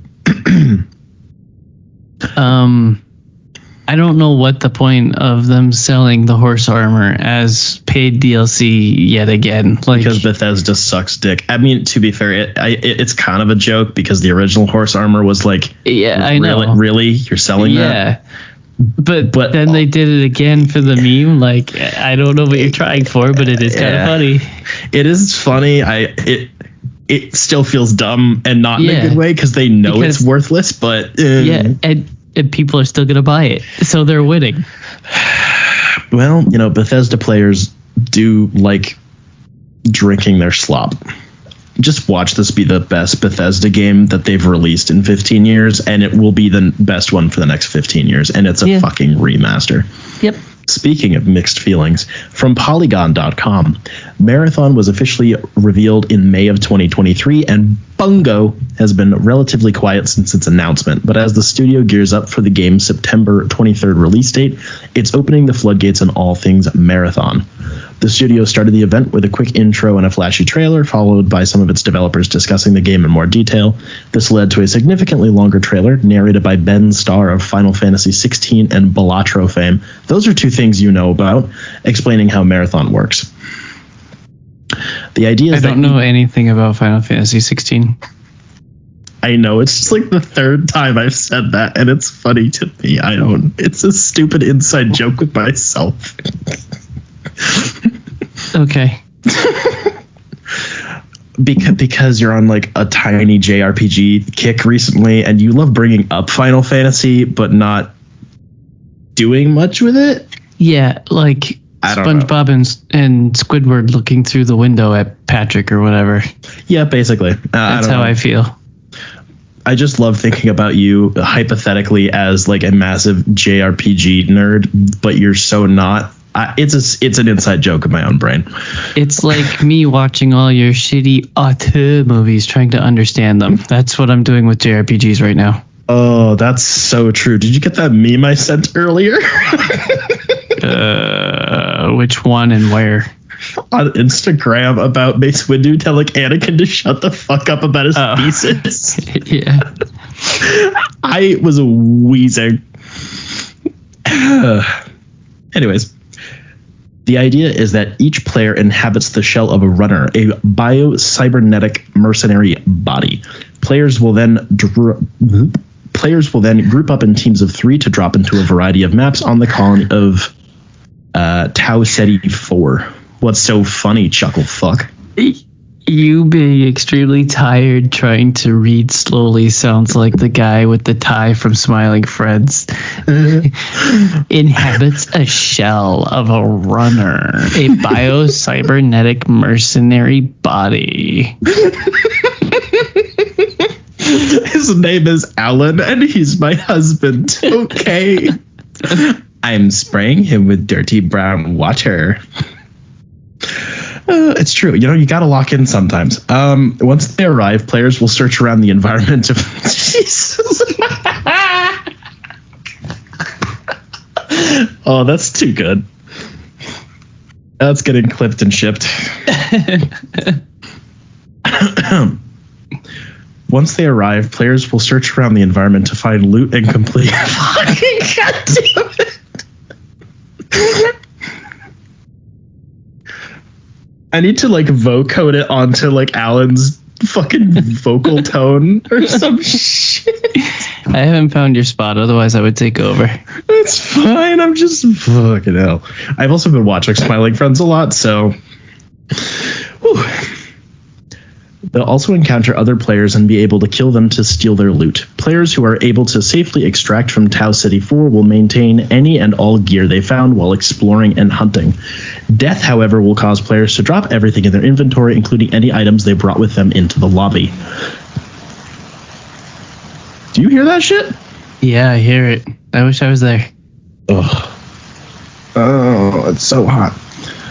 I don't know what the point of them selling the horse armor as paid DLC yet again. Like, because Bethesda sucks dick. I mean, to be fair, it's kind of a joke because the original horse armor was like, yeah, I know. Really? You're selling that? Yeah. But then they did it again for the meme. Like, I don't know what you're trying for, but it is kind of funny. It is funny. It still feels dumb and not in a good way because they know it's worthless, but and people are still going to buy it. So they're winning. Well, Bethesda players do like drinking their slop. Just watch this be the best Bethesda game that they've released in 15 years, and it will be the best one for the next 15 years, and it's a fucking remaster. Yep. Speaking of mixed feelings, from Polygon.com, Marathon was officially revealed in May of 2023, and Bungo has been relatively quiet since its announcement. But as the studio gears up for the game's September 23rd release date, it's opening the floodgates on all things Marathon. The studio started the event with a quick intro and a flashy trailer, followed by some of its developers discussing the game in more detail. This led to a significantly longer trailer, narrated by Ben Starr of Final Fantasy XVI and Balatro fame. Those are two things you know about, explaining how Marathon works. The idea is I don't know anything about Final Fantasy 16. I know, it's just like the third time I've said that, and it's funny to me. It's a stupid inside joke with myself. Okay. Because you're on like a tiny JRPG kick recently, and you love bringing up Final Fantasy, but not doing much with it. Yeah, like SpongeBob and Squidward looking through the window at Patrick or whatever. Yeah, basically. That's how I feel. I just love thinking about you hypothetically as like a massive JRPG nerd, but you're so not. It's an inside joke in my own brain. It's like me watching all your shitty auteur movies, trying to understand them. That's what I'm doing with JRPGs right now. Oh, that's so true. Did you get that meme I sent earlier? Which one and where? On Instagram about Mace Windu telling Anakin to shut the fuck up about his thesis. Yeah. I was wheezing. Anyways. The idea is that each player inhabits the shell of a runner, a bio-cybernetic mercenary body. Players will then group up in teams of 3 to drop into a variety of maps on the colony of Tau Ceti 4. What's so funny, chuckle fuck? You being extremely tired trying to read slowly sounds like the guy with the tie from Smiling Friends. Inhabits a shell of a runner, a bio-cybernetic mercenary body. His name is Alan, and he's my husband. Okay. I'm spraying him with dirty brown water. It's true. You got to lock in sometimes. Once they arrive, players will search around the environment to... Jesus. Oh, that's too good. That's getting clipped and shipped. Once they arrive, players will search around the environment to find loot and complete... Fucking goddamn it. I need to like vocode it onto like Alan's fucking vocal tone or some shit. I haven't found your spot, otherwise I would take over. It's fine. I'm just fucking hell. I've also been watching Smiling Friends a lot, so whew. They'll also encounter other players and be able to kill them to steal their loot. Players who are able to safely extract from Tau Ceti 4 will maintain any and all gear they found while exploring and hunting. Death, however, will cause players to drop everything in their inventory, including any items they brought with them into the lobby. Do you hear that shit? Yeah, I hear it. I wish I was there. Ugh. Oh, it's so hot.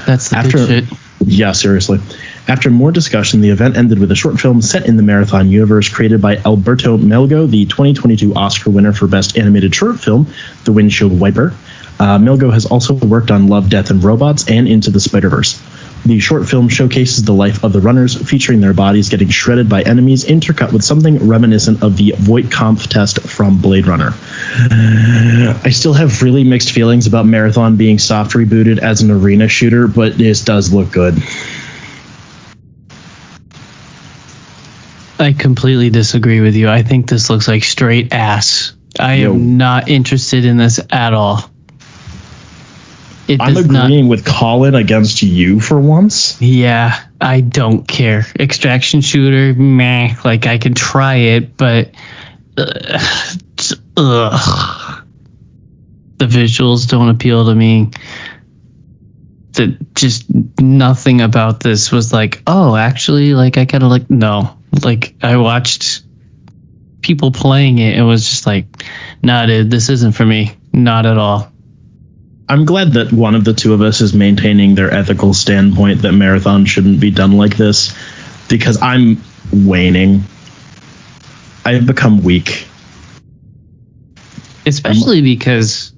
That's the good shit. Yeah, seriously. After more discussion, the event ended with a short film set in the Marathon universe created by Alberto Melgo, the 2022 Oscar winner for Best Animated Short Film, The Windshield Wiper. Melgo has also worked on Love, Death, and Robots and Into the Spider-Verse. The short film showcases the life of the runners, featuring their bodies getting shredded by enemies, intercut with something reminiscent of the Voight-Kampff test from Blade Runner. I still have really mixed feelings about Marathon being soft rebooted as an arena shooter, but this does look good. I completely disagree with you. I think this looks like straight ass. I am not interested in this at all. I'm agreeing with Colin against you for once. Yeah, I don't care. Extraction shooter, meh. Like, I can try it, but the visuals don't appeal to me. Just nothing about this was like, oh, actually, like, I gotta, like, no. Like, I watched people playing it. It was just like, nah, dude, this isn't for me. Not at all. I'm glad that one of the two of us is maintaining their ethical standpoint that Marathon shouldn't be done like this, because I'm waning. I have become weak. Especially because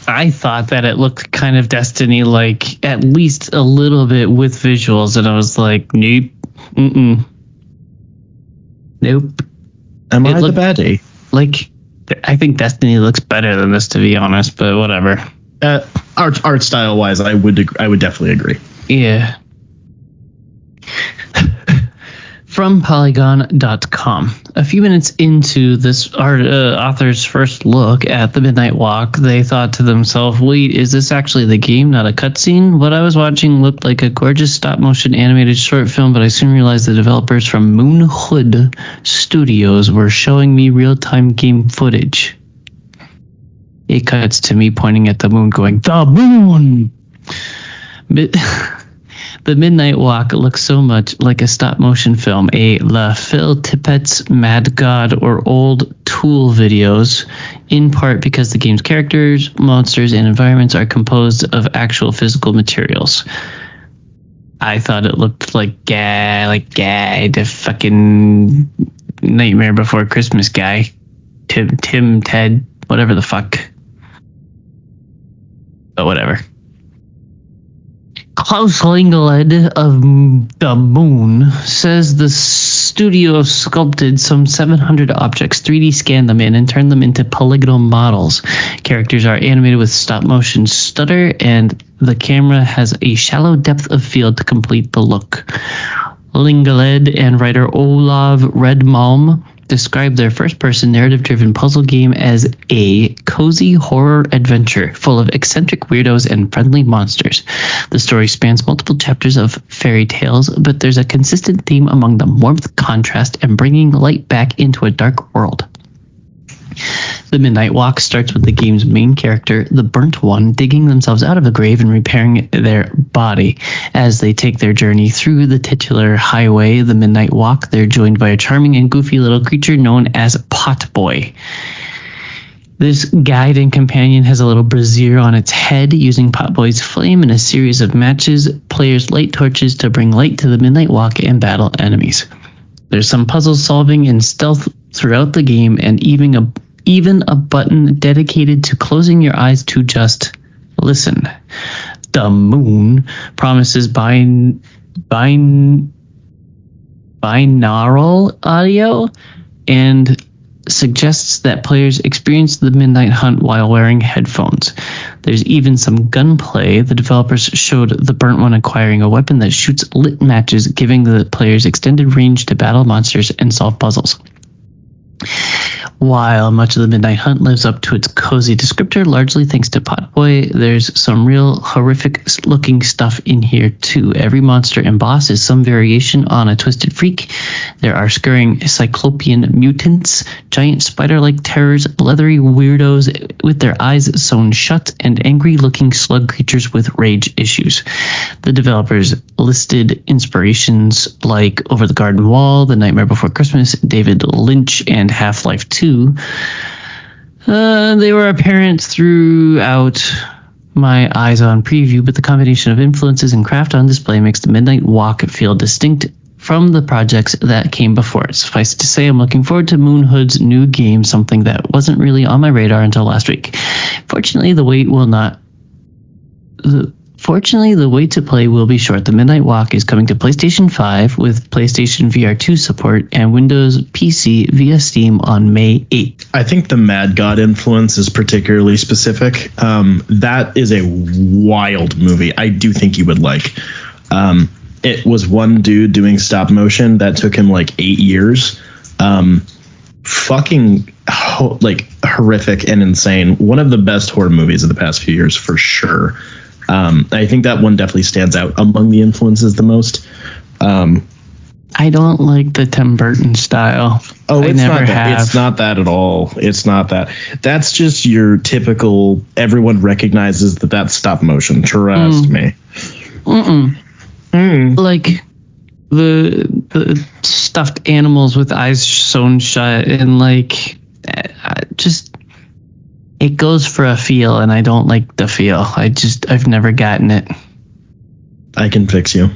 I thought that it looked kind of Destiny-like, at least a little bit with visuals, and I was like, nope, nope. Am I the baddie? Like, I think Destiny looks better than this, to be honest, but whatever. Art style wise, I would definitely agree. Yeah. From Polygon.com. A few minutes into this author's first look at the Midnight Walk, they thought to themselves, wait, is this actually the game, not a cutscene? What I was watching looked like a gorgeous stop-motion animated short film, but I soon realized the developers from Moon Hood Studios were showing me real-time game footage. It cuts to me pointing at the moon going, the moon! The Midnight Walk looks so much like a stop-motion film, a La Phil Tippett's Mad God or Old Tool videos, in part because the game's characters, monsters, and environments are composed of actual physical materials. I thought it looked like the fucking Nightmare Before Christmas guy. Ted, whatever the fuck. But whatever. Klaus Lingeled of The Moon says the studio sculpted some 700 objects, 3D scanned them in, and turned them into polygonal models. Characters are animated with stop-motion stutter, and the camera has a shallow depth of field to complete the look. Lingeled and writer Olav Redmalm described their first-person narrative-driven puzzle game as a cozy horror adventure full of eccentric weirdos and friendly monsters. The story spans multiple chapters of fairy tales, but there's a consistent theme among them: warmth, contrast, and bringing light back into a dark world. The Midnight Walk starts with the game's main character, the Burnt One, digging themselves out of a grave and repairing their body. As they take their journey through the titular highway, the Midnight Walk, they're joined by a charming and goofy little creature known as Potboy. This guide and companion has a little brazier on its head. Using Potboy's flame in a series of matches, players light torches to bring light to the Midnight Walk and battle enemies. There's some puzzle solving and stealth throughout the game, and even a button dedicated to closing your eyes to just listen. The Moon promises binaural audio and suggests that players experience the Midnight Hunt while wearing headphones. There's even some gunplay. The developers showed the Burnt One acquiring a weapon that shoots lit matches, giving the players extended range to battle monsters and solve puzzles. While much of the Midnight Hunt lives up to its cozy descriptor, largely thanks to Potboy, there's some real horrific-looking stuff in here, too. Every monster and boss is some variation on a twisted freak. There are scurrying cyclopean mutants, giant spider-like terrors, leathery weirdos with their eyes sewn shut, and angry-looking slug creatures with rage issues. The developers listed inspirations like Over the Garden Wall, The Nightmare Before Christmas, David Lynch, and Half-Life 2. They were apparent throughout my eyes on preview, but the combination of influences and craft on display makes the Midnight Walk feel distinct from the projects that came before it. Suffice to say, I'm looking forward to Moon Hood's new game, something that wasn't really on my radar until last week. Fortunately, the wait to play will be short. The Midnight Walk is coming to PlayStation 5 with PlayStation VR 2 support and Windows PC via Steam on May 8th. I think the Mad God influence is particularly specific. That is a wild movie. I do think you would like. It was one dude doing stop motion that took him like 8 years. Horrific and insane. One of the best horror movies of the past few years for sure. I think that one definitely stands out among the influences the most. I don't like the Tim Burton style. Oh, I never have. It's not that at all. It's not that. That's just your typical. Everyone recognizes that that's stop motion. Trust me. Like the stuffed animals with eyes sewn shut, and like just it goes for a feel, and I don't like the feel. I've never gotten it. I can fix you.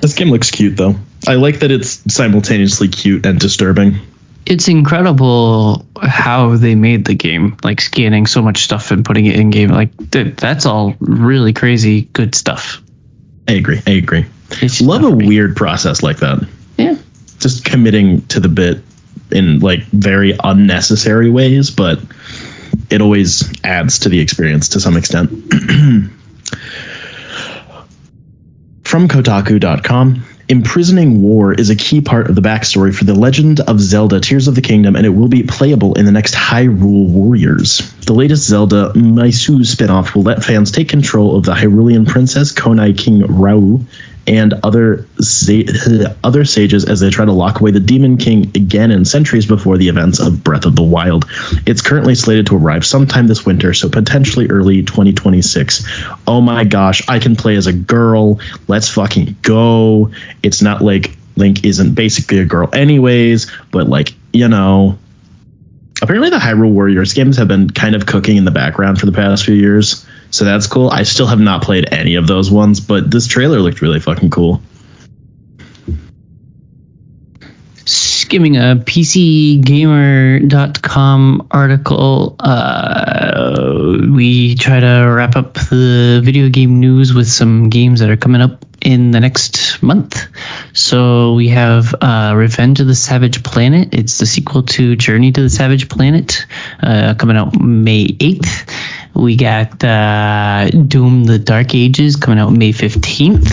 This game looks cute though. I like that it's simultaneously cute and disturbing. It's incredible how they made the game, like scanning so much stuff and putting it in game. Like that's all really crazy good stuff. I agree. Love a weird process like that. Yeah. Just committing to the bit in like very unnecessary ways, but it always adds to the experience to some extent. From Kotaku.com, imprisoning war is a key part of the backstory for The Legend of Zelda Tears of the Kingdom, and it will be playable in the next Hyrule Warriors. The latest Zelda Maisu spinoff will let fans take control of the Hyrulean princess, Konai King Rau, and other sages as they try to lock away the Demon King again in centuries before the events of Breath of the Wild. It's currently slated to arrive sometime this winter, so potentially early 2026. Oh my gosh, I can play as a girl. Let's fucking go. It's not like Link isn't basically a girl anyways, but like, you know, apparently the Hyrule Warriors games have been kind of cooking in the background for the past few years. So that's cool. I still have not played any of those ones, but this trailer looked really fucking cool. Skimming a PCGamer.com article, we try to wrap up the video game news with some games that are coming up in the next month. So we have Revenge of the Savage Planet. It's the sequel to Journey to the Savage Planet, coming out May 8th. We got Doom the Dark Ages coming out May 15th.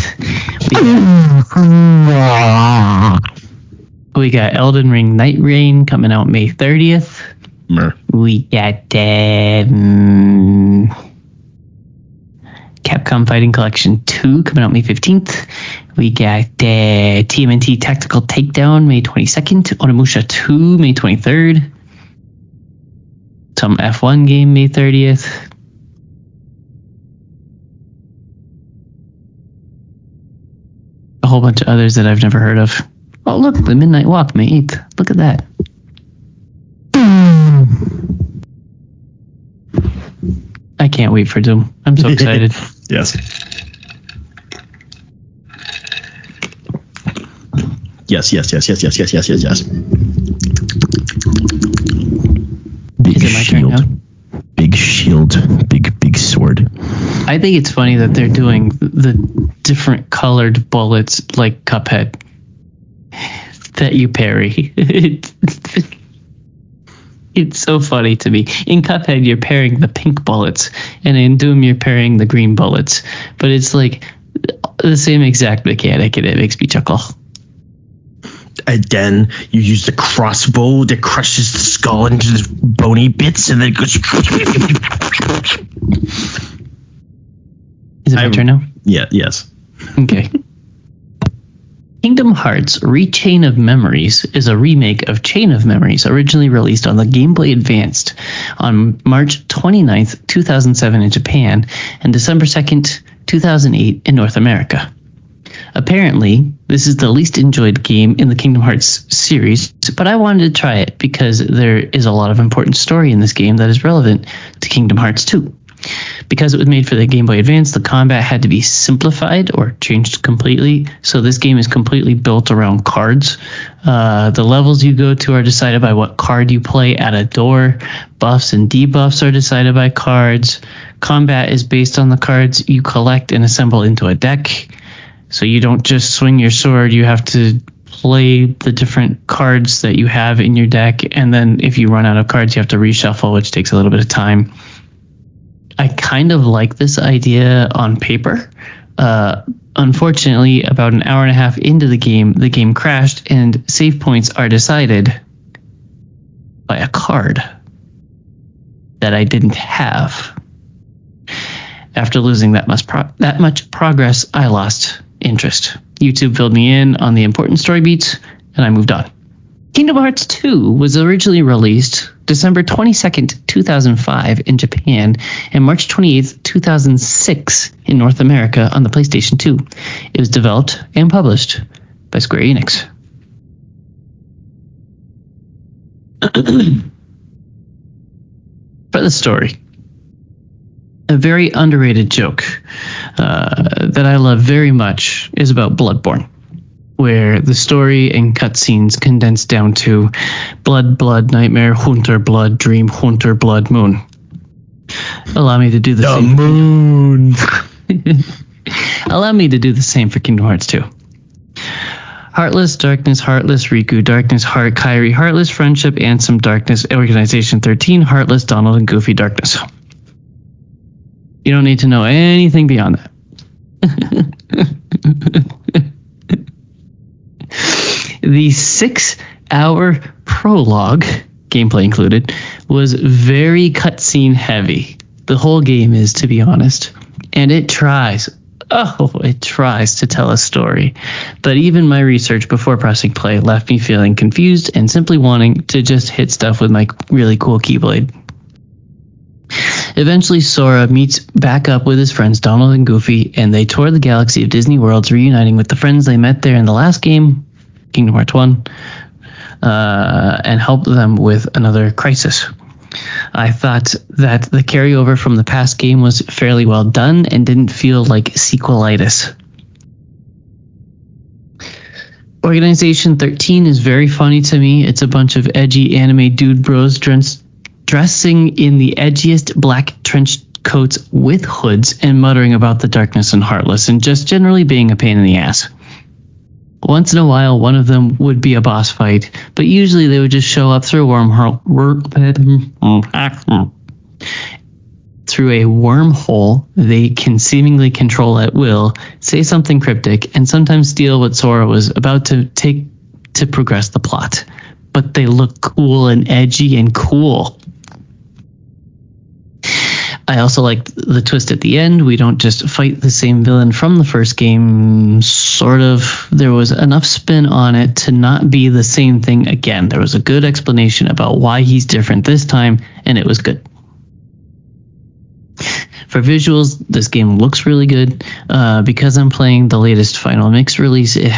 We got Elden Ring Night Rain coming out May 30th. We got Capcom Fighting Collection 2 coming out May 15th. We got TMNT Tactical Takedown May 22nd. Onimusha 2 May 23rd. Some F1 game May 30th. A whole bunch of others that I've never heard of. Oh, look, the Midnight Walk, May 8th. Look at that. I can't wait for Doom. I'm so excited. Yes. Yes. Big Is it my turn shield. now? Big shield. Big sword. I think it's funny that they're doing the different colored bullets like Cuphead that you parry. It's so funny to me. In Cuphead, you're parrying the pink bullets, and in Doom, you're parrying the green bullets. But it's like the same exact mechanic, and it makes me chuckle. Again, you use the crossbow that crushes the skull into the bony bits, and then it goes. Is it my turn now? Yeah. Yes. Okay. Kingdom Hearts Rechain of Memories is a remake of Chain of Memories, originally released on the Game Boy Advanced on March 29th, 2007 in Japan, and December 2nd, 2008 in North America. Apparently, This is the least enjoyed game in the Kingdom Hearts series, but I wanted to try it because there is a lot of important story in this game that is relevant to Kingdom Hearts 2. Because it was made for the Game Boy Advance, the combat had to be simplified or changed completely. So this game is completely built around cards. The levels you go to are decided by what card you play at a door. Buffs and debuffs are decided by cards. Combat is based on the cards you collect and assemble into a deck. So you don't just swing your sword, you have to play the different cards that you have in your deck. And then if you run out of cards, you have to reshuffle, which takes a little bit of time. I kind of like this idea on paper. Unfortunately, about an hour and a half into the game crashed, and save points are decided by a card that I didn't have. After losing that much progress, I lost interest. YouTube filled me in on the important story beats, and I moved on. Kingdom Hearts 2 was originally released December 22nd, 2005 in Japan and March 28th, 2006 in North America on the PlayStation 2. It was developed and published by Square Enix. For the story, a very underrated joke that I love very much is about Bloodborne, where the story and cutscenes condense down to blood, nightmare, hunter, blood, dream, hunter, blood, moon. Allow me to do the same. Moon. Allow me to do the same for Kingdom Hearts 2. Heartless, darkness, heartless, Riku, darkness, heart, Kairi, heartless, friendship, Ansem, darkness, Organization 13, heartless, Donald, and Goofy, darkness. You don't need to know anything beyond that. The 6-hour prologue, gameplay included, was very cutscene heavy. The whole game is, to be honest. And it tries to tell a story. But even my research before pressing play left me feeling confused and simply wanting to just hit stuff with my really cool Keyblade. Eventually, Sora meets back up with his friends Donald and Goofy, and they tour the galaxy of Disney Worlds, reuniting with the friends they met there in the last game, Kingdom Hearts 1, and help them with another crisis. I thought that the carryover from the past game was fairly well done and didn't feel like sequelitis. Organization 13 is very funny to me. It's a bunch of edgy anime dude bros dressing in the edgiest black trench coats with hoods and muttering about the darkness and heartless and just generally being a pain in the ass. Once in a while, one of them would be a boss fight, but usually they would just show up through a wormhole they can seemingly control at will, say something cryptic, and sometimes steal what Sora was about to take to progress the plot. But they look cool and edgy and cool. I also liked the twist at the end. We don't just fight the same villain from the first game, sort of. There was enough spin on it to not be the same thing again. There was a good explanation about why he's different this time, and it was good. For visuals, this game looks really good. Because I'm playing the latest Final Mix release, it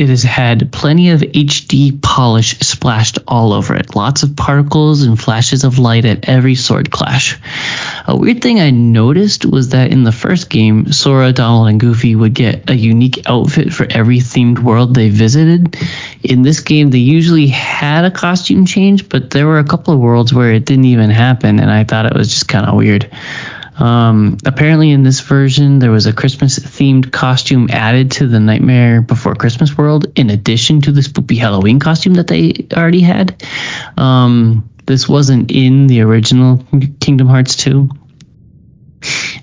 has had plenty of HD polish splashed all over it. Lots of particles and flashes of light at every sword clash. A weird thing I noticed was that in the first game, Sora, Donald, and Goofy would get a unique outfit for every themed world they visited. In this game, they usually had a costume change, but there were a couple of worlds where it didn't even happen, and I thought it was just kind of weird. Apparently in this version, there was a Christmas-themed costume added to the Nightmare Before Christmas world, in addition to the spooky Halloween costume that they already had. This wasn't in the original Kingdom Hearts 2.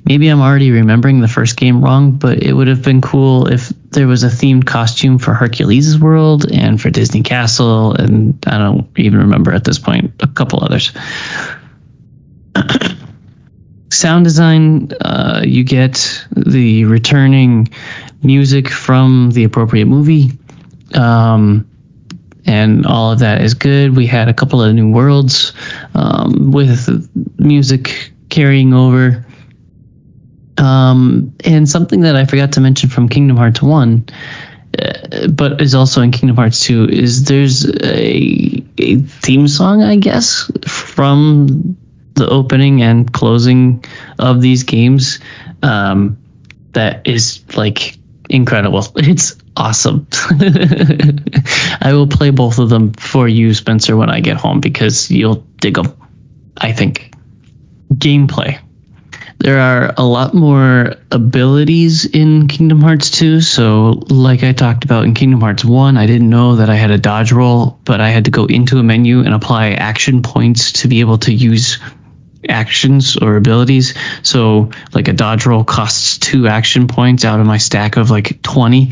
Maybe I'm already remembering the first game wrong, but it would have been cool if there was a themed costume for Hercules' world and for Disney Castle, and I don't even remember at this point, a couple others. Sound design, you get the returning music from the appropriate movie, and all of that is good. We had a couple of new worlds with music carrying over. And something that I forgot to mention from Kingdom Hearts 1, but is also in Kingdom Hearts 2, is there's a theme song, I guess, from the opening and closing of these games that is like incredible. It's awesome. I will play both of them for you, Spencer, when I get home, because you'll dig them, I think. Gameplay. There are a lot more abilities in Kingdom Hearts 2. So like I talked about in Kingdom Hearts 1, I didn't know that I had a dodge roll, but I had to go into a menu and apply action points to be able to use actions or abilities. So like a dodge roll costs 2 action points out of my stack of like 20.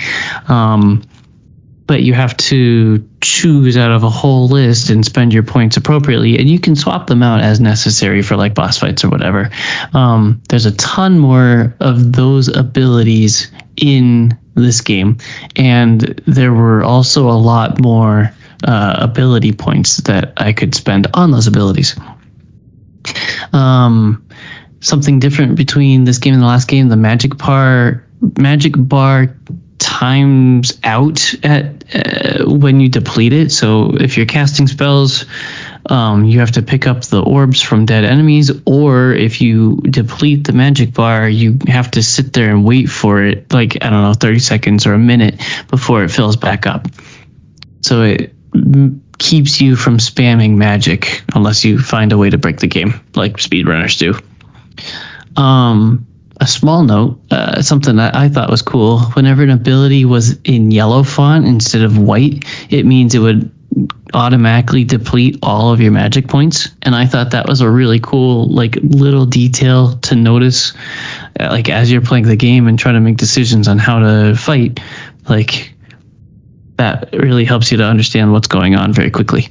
But you have to choose out of a whole list and spend your points appropriately, and you can swap them out as necessary for like boss fights or whatever. There's a ton more of those abilities in this game, and there were also a lot more ability points that I could spend on those abilities. Something different between this game and the last game, the magic bar times out at when you deplete it. So if you're casting spells, you have to pick up the orbs from dead enemies, or if you deplete the magic bar, you have to sit there and wait for it, like, I don't know, 30 seconds or a minute before it fills back up. So it keeps you from spamming magic unless you find a way to break the game, like speedrunners do. A small note, something that I thought was cool, whenever an ability was in yellow font instead of white, it means it would automatically deplete all of your magic points. And I thought that was a really cool, like, little detail to notice, like, as you're playing the game and trying to make decisions on how to fight. Like, that really helps you to understand what's going on very quickly.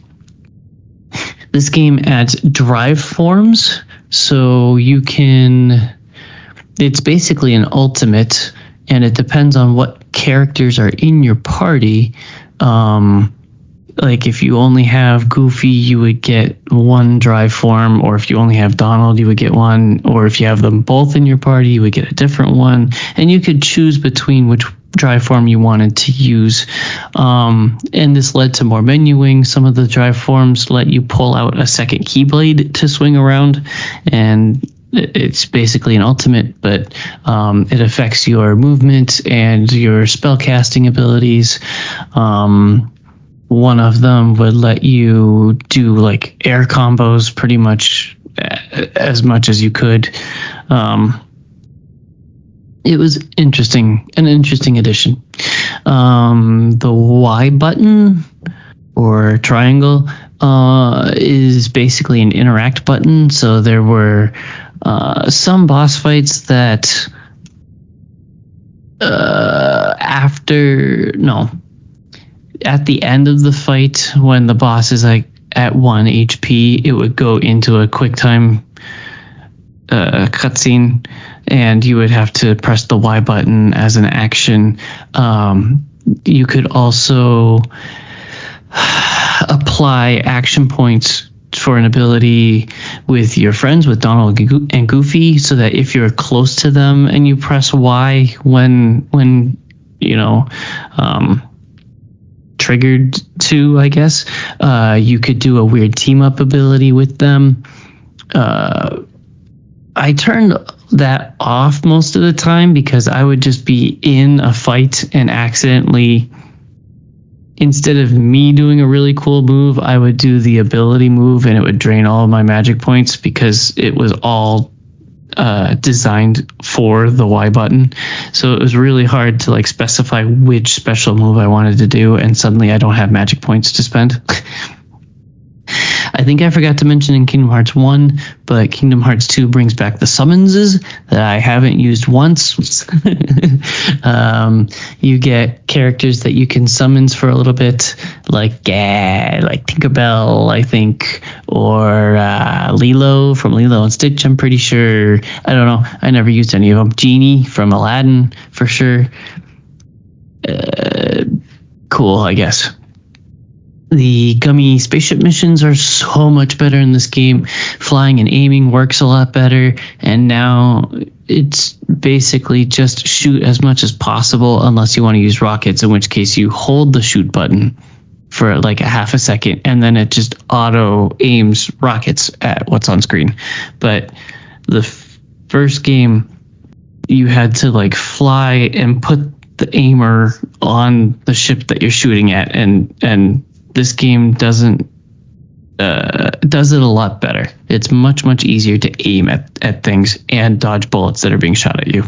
This game adds drive forms, so you can... It's basically an ultimate, and it depends on what characters are in your party. Like if you only have Goofy, you would get one drive form, or if you only have Donald, you would get one, or if you have them both in your party, you would get a different one, and you could choose between which drive form you wanted to use. And this led to more menuing. Some of the drive forms let you pull out a second Keyblade to swing around, and it's basically an ultimate, but it affects your movement and your spell casting abilities. One of them would let you do like air combos pretty much as much as you could. It was an interesting addition. The Y button or triangle is basically an interact button. So there were some boss fights that at the end of the fight, when the boss is like at 1 HP, it would go into a QuickTime cutscene, and you would have to press the Y button as an action. You could also apply action points for an ability with your friends, with Donald and Goofy, so that if you're close to them and you press Y when you know, triggered to, I guess, you could do a weird team up ability with them. I turned that off most of the time because I would just be in a fight and accidentally, instead of me doing a really cool move, I would do the ability move, and it would drain all of my magic points because it was all designed for the Y button. So it was really hard to like specify which special move I wanted to do, and suddenly I don't have magic points to spend. I think I forgot to mention in Kingdom Hearts 1, but Kingdom Hearts 2 brings back the summonses that I haven't used once. You get characters that you can summons for a little bit, like Tinkerbell, I think, or Lilo from Lilo and Stitch, I'm pretty sure. I don't know. I never used any of them. Genie from Aladdin, for sure. Cool, I guess. The gummy spaceship missions are so much better in this game. Flying and aiming works a lot better, and now it's basically just shoot as much as possible unless you want to use rockets, in which case you hold the shoot button for like a half a second and then it just auto aims rockets at what's on screen. But the first game, you had to like fly and put the aimer on the ship that you're shooting at, and this game does it a lot better. It's much easier to aim at things and dodge bullets that are being shot at you.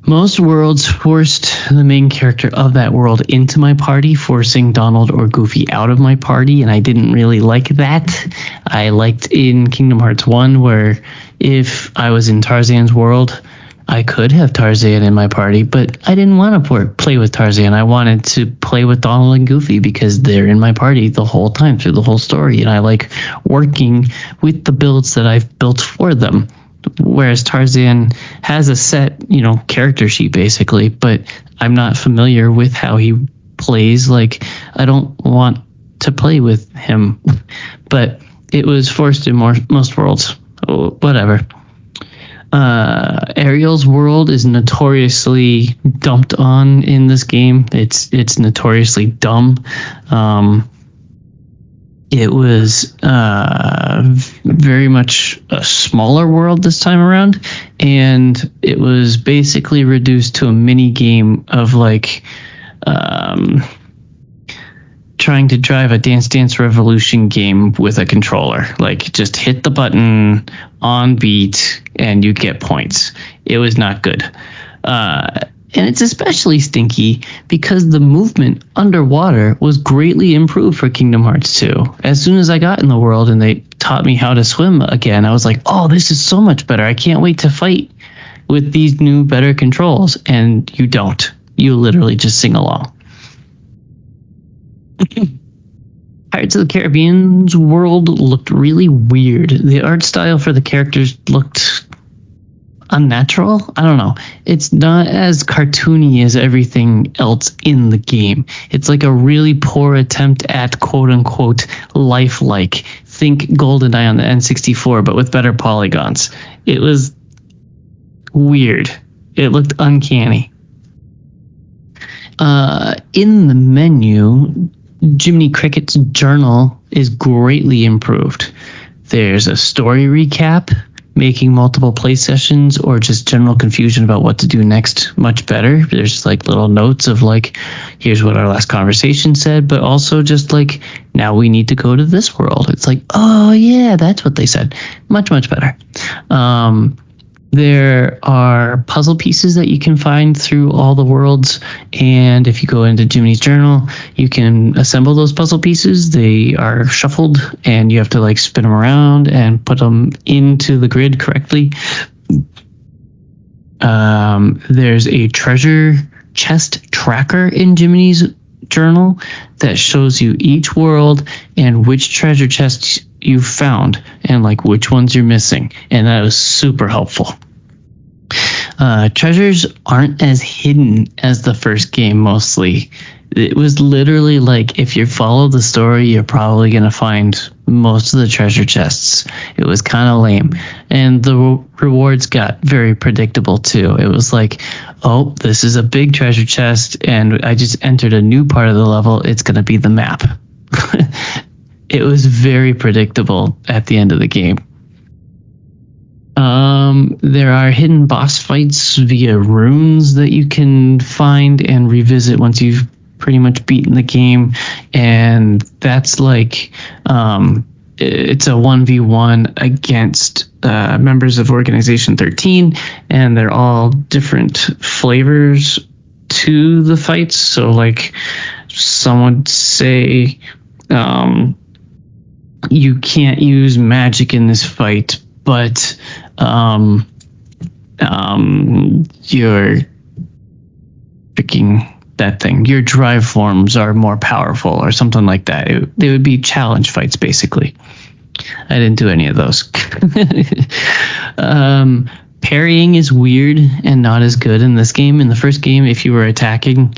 Most worlds forced the main character of that world into my party, forcing Donald or Goofy out of my party, and I didn't really like that. I liked in Kingdom Hearts 1 where if I was in Tarzan's world, I could have Tarzan in my party, but I didn't want to play with Tarzan. I wanted to play with Donald and Goofy because they're in my party the whole time through the whole story, and I like working with the builds that I've built for them. Whereas Tarzan has a set, character sheet basically, but I'm not familiar with how he plays. Like, I don't want to play with him, but it was forced in most worlds. Oh, whatever. Ariel's world is notoriously dumped on in this game. It's notoriously dumb. It was very much a smaller world this time around, and it was basically reduced to a mini game of like trying to drive a Dance Dance Revolution game with a controller. Like, just hit the button on beat and you get points. It was not good. And it's especially stinky because the movement underwater was greatly improved for Kingdom Hearts 2. As soon as I got in the world and they taught me how to swim again, I was like, oh, this is so much better. I can't wait to fight with these new, better controls. And you don't. You literally just sing along. Pirates of the Caribbean's world looked really weird. The art style for the characters looked unnatural. I don't know. It's not as cartoony as everything else in the game. It's like a really poor attempt at quote-unquote lifelike. Think GoldenEye on the N64, but with better polygons. It was weird. It looked uncanny. In the menu, Jiminy Cricket's journal is greatly improved. There's a story recap, making multiple play sessions or just general confusion about what to do next much better. There's like little notes of like, here's what our last conversation said, but also just like, now we need to go to this world. It's like, oh yeah, that's what they said. Much better. There are puzzle pieces that you can find through all the worlds, and if you go into Jiminy's journal, you can assemble those puzzle pieces. They are shuffled, and you have to like spin them around and put them into the grid correctly. There's a treasure chest tracker in Jiminy's journal that shows you each world and which treasure chests you found and like which ones you're missing, and that was super helpful. Treasures aren't as hidden as the first game mostly. It was literally like, if you follow the story, you're probably going to find most of the treasure chests. It was kind of lame. And the rewards got very predictable too. It was like, oh, this is a big treasure chest, and I just entered a new part of the level. It's going to be the map. It was very predictable at the end of the game. There are hidden boss fights via runes that you can find and revisit once you've pretty much beaten the game, and that's like it's a 1v1 against members of Organization 13, and they're all different flavors to the fights. So like, some would say you can't use magic in this fight, but you're picking that thing. Your drive forms are more powerful or something like that. They would be challenge fights, basically. I didn't do any of those. Parrying is weird and not as good in this game. In the first game, if you were attacking,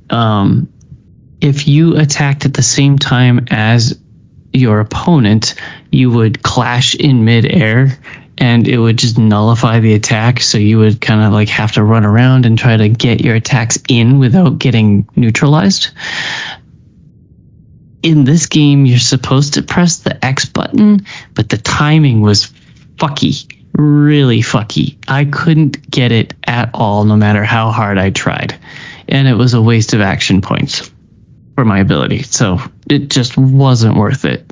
if you attacked at the same time as your opponent, you would clash in midair and it would just nullify the attack. So you would kind of like have to run around and try to get your attacks in without getting neutralized. In this game, you're supposed to press the X button, but the timing was fucky, really fucky. I couldn't get it at all, no matter how hard I tried. And it was a waste of action points for my ability. So it just wasn't worth it.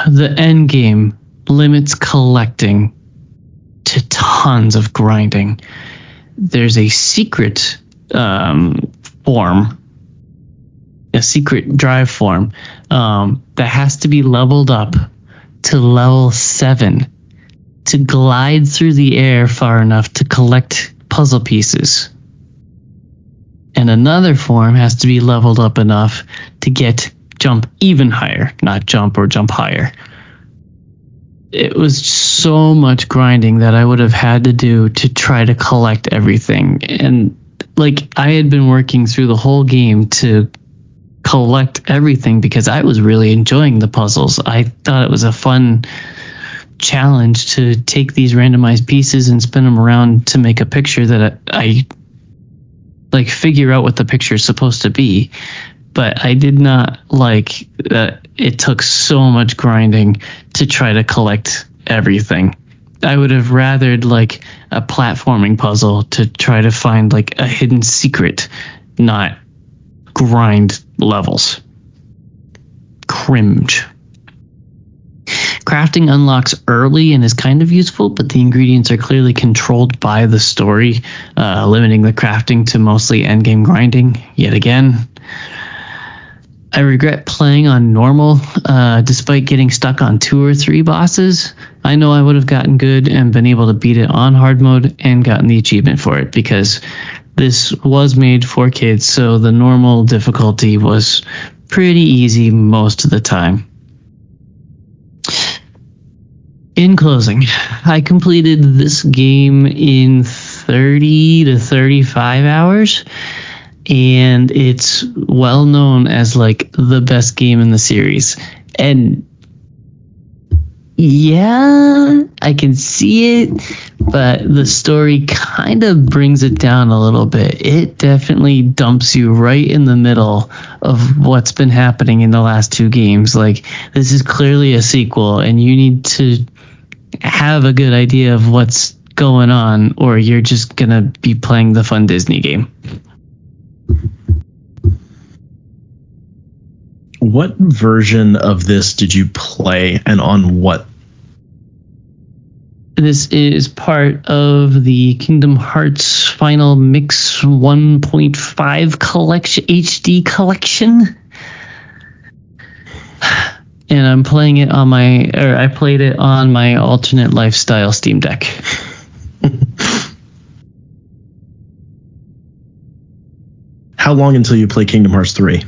The end game limits collecting to tons of grinding. There's a secret form, a secret drive form that has to be leveled up to level 7 to glide through the air far enough to collect puzzle pieces. And another form has to be leveled up enough to jump even higher, not jump or jump higher. It was so much grinding that I would have had to do to try to collect everything. And like, I had been working through the whole game to collect everything because I was really enjoying the puzzles. I thought it was a fun challenge to take these randomized pieces and spin them around to make a picture that I like figure out what the picture is supposed to be. But I did not like that it took so much grinding to try to collect everything. I would have rathered like a platforming puzzle to try to find like a hidden secret, not grind levels. Cringe. Crafting unlocks early and is kind of useful, but the ingredients are clearly controlled by the story, limiting the crafting to mostly endgame grinding yet again. I regret playing on normal, despite getting stuck on 2 or 3 bosses. I know I would have gotten good and been able to beat it on hard mode and gotten the achievement for it, because this was made for kids, so the normal difficulty was pretty easy most of the time. In closing, I completed this game in 30 to 35 hours. And it's well known as like the best game in the series. And yeah, I can see it, but the story kind of brings it down a little bit. It definitely dumps you right in the middle of what's been happening in the last 2 games. Like, this is clearly a sequel, and you need to have a good idea of what's going on, or you're just gonna be playing the fun Disney game. What version of this did you play, and on what? This is part of the Kingdom Hearts Final Mix 1.5 collection, HD collection. And I'm playing it on I played it on my alternate lifestyle Steam Deck. How long until you play Kingdom Hearts 3?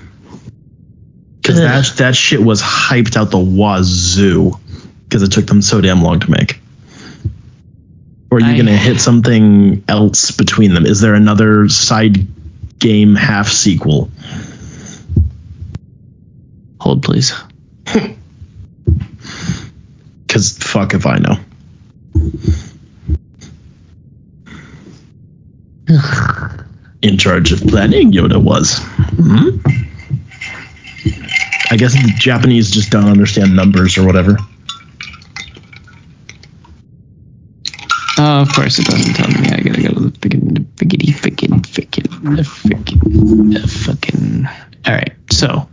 Because that shit was hyped out the wazoo because it took them so damn long to make. Or are you going to hit something else between them? Is there another side game half sequel? Hold, please. Because fuck if I know. In charge of planning, Yoda was. Mm-hmm. I guess the Japanese just don't understand numbers or whatever. Of course it doesn't tell me. I gotta go to the fucking. Alright, so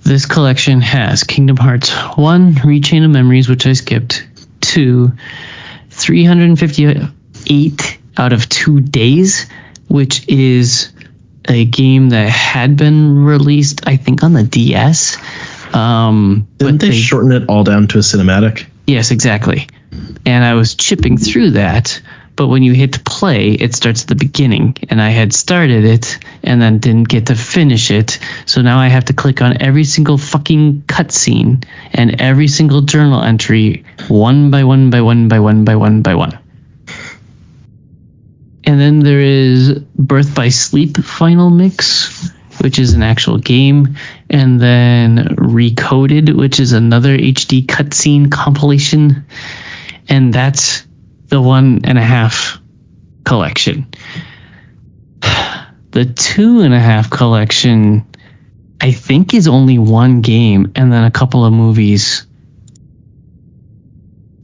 this collection has Kingdom Hearts 1, Rechain of Memories, which I skipped, 2, 358 out of 2 days, which is a game that had been released, I think, on the DS. Didn't they shorten it all down to a cinematic? Yes, exactly. And I was chipping through that, but when you hit play, it starts at the beginning, and I had started it and then didn't get to finish it. So now I have to click on every single fucking cutscene and every single journal entry one by one by one by one by one by one. And then there is Birth by Sleep Final Mix, which is an actual game, and then Recoded, which is another HD cutscene compilation, and that's the 1.5 collection. The 2.5 collection, I think, is only one game and then a couple of movies.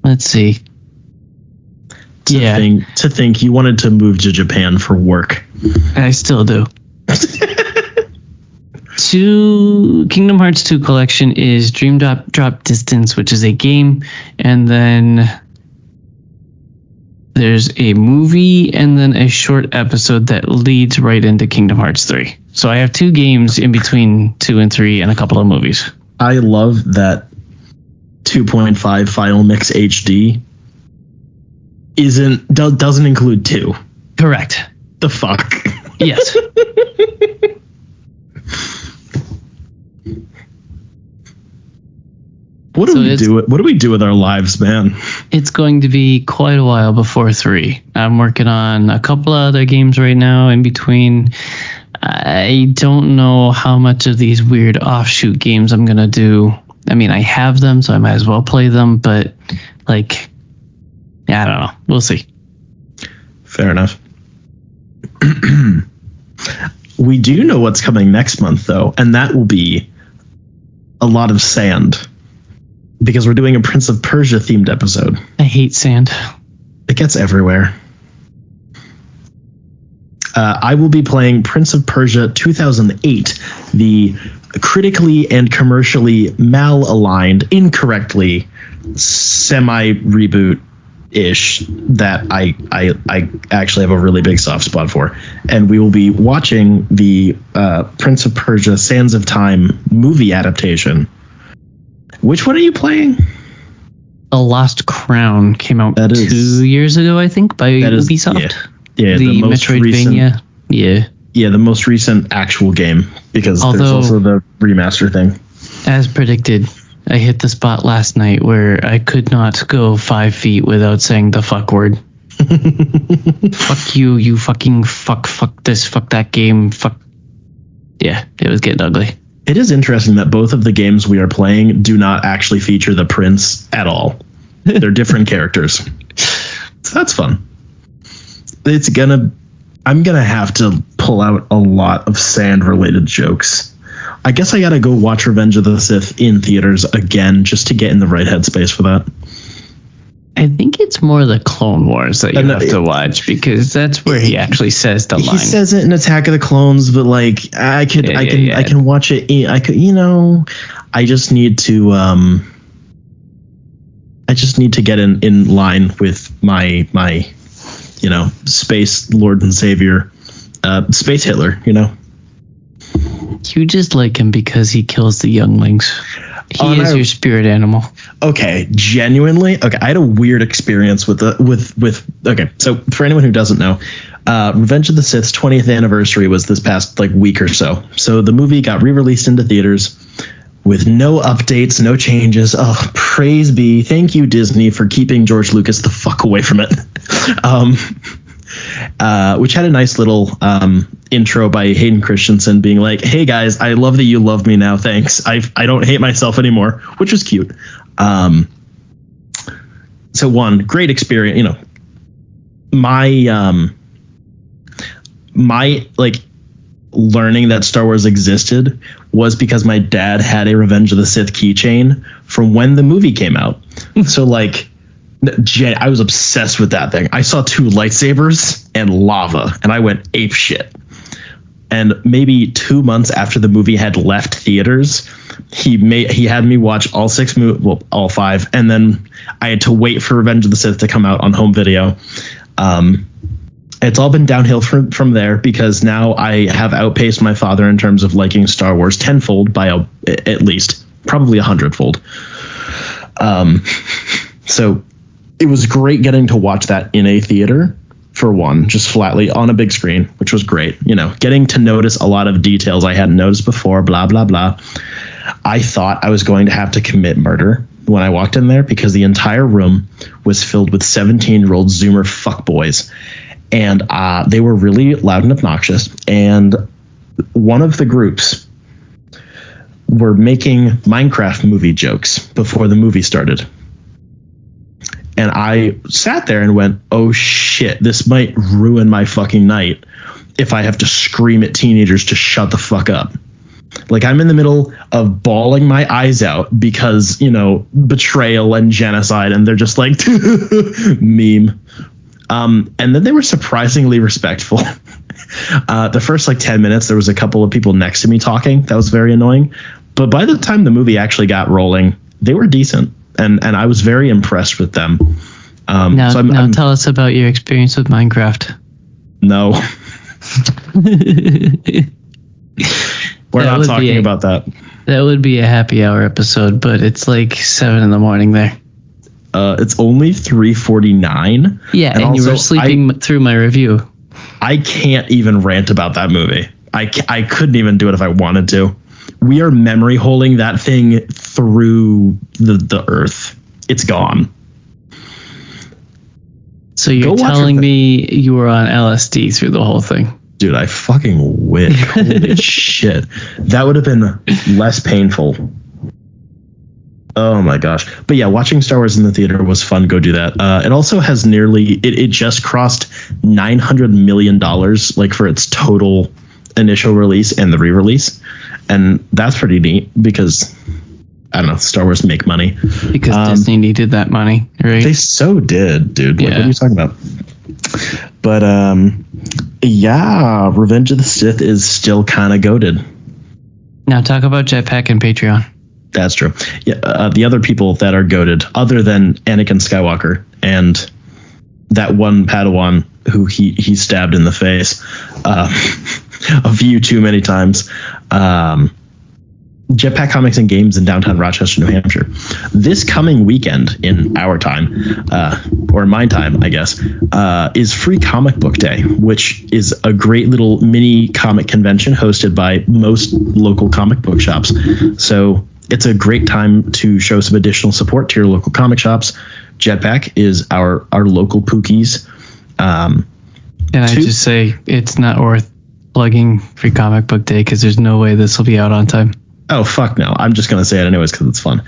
Let's see. To think you wanted to move to Japan for work. I still do. Kingdom Hearts 2 collection is Dream Drop Distance, which is a game, and then there's a movie and then a short episode that leads right into Kingdom Hearts 3. So I have 2 games in between 2 and 3 and a couple of movies. I love that 2.5 Final Mix HD doesn't include 2. Correct. The fuck? Yes. What do we do with our lives, man? It's going to be quite a while before 3. I'm working on a couple of other games right now in between. I don't know how much of these weird offshoot games I'm going to do. I mean, I have them, so I might as well play them, but like, yeah, I don't know. We'll see. Fair enough. We do know what's coming next month, though, and that will be a lot of sand. Because we're doing a Prince of Persia themed episode. I hate sand. It gets everywhere. I will be playing Prince of Persia 2008, the critically and commercially mal-aligned, incorrectly semi-reboot-ish that I actually have a really big soft spot for. And we will be watching the Prince of Persia Sands of Time movie adaptation. Which one are you playing? The Lost Crown came out 2 years ago, I think, by Ubisoft. Yeah, the most Metroidvania. Yeah, the most recent actual game, because there's also the remaster thing. As predicted, I hit the spot last night where I could not go 5 feet without saying the fuck word. Fuck you, you fucking fuck this, fuck that game, fuck. Yeah, it was getting ugly. It is interesting that both of the games we are playing do not actually feature the prince at all. They're different characters. So that's fun. I'm gonna have to pull out a lot of sand-related jokes. I guess I gotta go watch Revenge of the Sith in theaters again just to get in the right headspace for that. I think it's more the Clone Wars that you have to watch, because that's where he actually says the line. He says it in Attack of the Clones, but like I can watch it. I just need to get in line with my space Lord and Savior, Space Hitler. You just like him because he kills the younglings. He is your spirit animal. Okay, genuinely. Okay, I had a weird experience with okay, so for anyone who doesn't know, Revenge of the Sith's 20th anniversary was this past week or so. So the movie got re-released into theaters with no updates, no changes. Oh, praise be. Thank you, Disney, for keeping George Lucas the fuck away from it. Which had a nice little intro by Hayden Christensen being like, "Hey guys, I love that you love me now. Thanks. I don't hate myself anymore," which was cute. So one great experience. My learning that Star Wars existed was because my dad had a Revenge of the Sith keychain from when the movie came out. So I was obsessed with that thing. I saw 2 lightsabers and lava, and I went ape shit. And maybe 2 months after the movie had left theaters, he had me watch all 6 movies, well, all 5, and then I had to wait for Revenge of the Sith to come out on home video. It's all been downhill from there, because now I have outpaced my father in terms of liking Star Wars tenfold by at least probably 100-fold. So it was great getting to watch that in a theater, for one, just flatly on a big screen, which was great. Getting to notice a lot of details I hadn't noticed before, blah, blah, blah. I thought I was going to have to commit murder when I walked in there, because the entire room was filled with 17-year-old Zoomer fuckboys. And they were really loud and obnoxious. And one of the groups were making Minecraft movie jokes before the movie started. And I sat there and went, oh shit, this might ruin my fucking night if I have to scream at teenagers to shut the fuck up. Like, I'm in the middle of bawling my eyes out because, you know, betrayal and genocide, and they're just like, meme. And then they were surprisingly respectful. The first, 10 minutes, there was a couple of people next to me talking. That was very annoying. But by the time the movie actually got rolling, they were decent. And I was very impressed with them. Now tell us about your experience with Minecraft. No. We're not talking about that. That would be a happy hour episode, but it's 7 a.m. there. It's only 3:49. Yeah, and you were sleeping through my review. I can't even rant about that movie. I couldn't even do it if I wanted to. We are memory holding that thing through the earth. It's gone. So you're telling me you were on LSD through the whole thing? Dude, I fucking wish. Holy shit. That would have been less painful. Oh my gosh. But yeah, watching Star Wars in the theater was fun. Go do that. It also has it just crossed $900 million for its total initial release and the re-release. And that's pretty neat because, I don't know, Star Wars make money. Because Disney needed that money, right? They so did, dude. What are you talking about? But yeah, Revenge of the Sith is still kind of goated. Now talk about Jetpack and Patreon. That's true. Yeah, the other people that are goated, other than Anakin Skywalker and that one Padawan who he stabbed in the face a few too many times. Jetpack Comics and Games in downtown Rochester, New Hampshire. This coming weekend in our time, or my time, I guess, is Free Comic Book Day, which is a great little mini comic convention hosted by most local comic book shops. So it's a great time to show some additional support to your local comic shops. Jetpack is our local Pookies. Can I just say it's not worth plugging Free Comic Book Day because there's no way this will be out on time. Oh, fuck no. I'm just going to say it anyways because it's fun.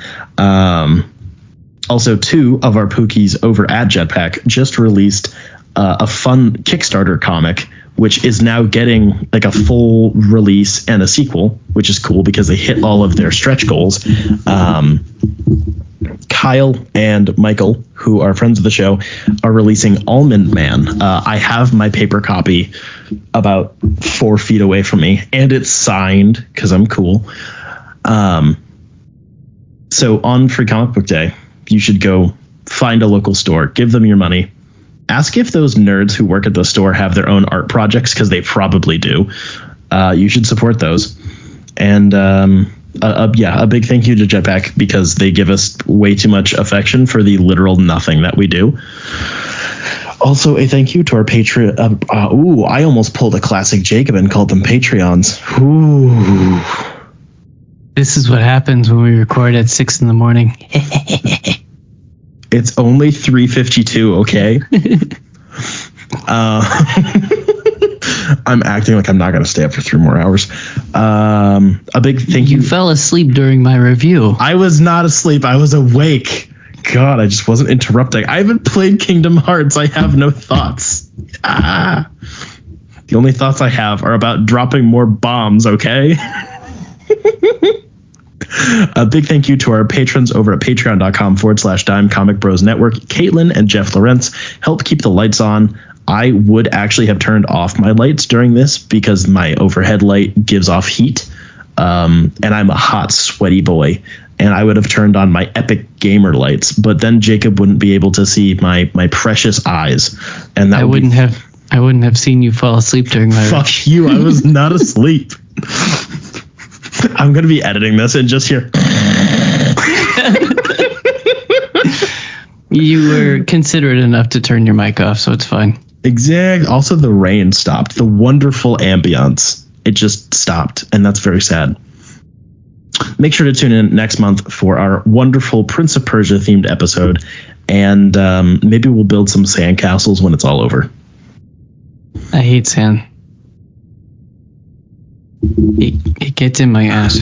Also, 2 of our Pookies over at Jetpack just released a fun Kickstarter comic, which is now getting a full release and a sequel, which is cool because they hit all of their stretch goals. Kyle and Michael, who are friends of the show, are releasing Almond Man. I have my paper copy about 4 feet away from me, and it's signed because I'm cool. So on Free Comic Book Day, you should go find a local store, give them your money, ask if those nerds who work at the store have their own art projects, because they probably do. You should support those. And a big thank you to Jetpack because they give us way too much affection for the literal nothing that we do. Also, a thank you to our Patreon. I almost pulled a classic Jacob and called them Patreons. Ooh. This is what happens when we record at 6 a.m. It's only 3:52, okay? I'm acting like I'm not going to stay up for 3 more hours. A big thank you. You fell asleep during my review. I was not asleep. I was awake. God, I just wasn't interrupting. I haven't played Kingdom Hearts. I have no thoughts. The only thoughts I have are about dropping more bombs, okay? A big thank you to our patrons over at patreon.com/dimecomicbros network. Caitlin and Jeff Lawrence help keep the lights on. I would actually have turned off my lights during this because my overhead light gives off heat. And I'm a hot, sweaty boy. And I would have turned on my epic gamer lights, but then Jacob wouldn't be able to see my precious eyes. And that I wouldn't have seen you fall asleep during my Fuck you, I was not asleep. I'm going to be editing this and just hear. You were considerate enough to turn your mic off, so it's fine. Exactly. Also, the rain stopped. The wonderful ambience. It just stopped, and that's very sad. Make sure to tune in next month for our wonderful Prince of Persia themed episode, and maybe we'll build some sandcastles when it's all over. I hate sand. It gets in my ass.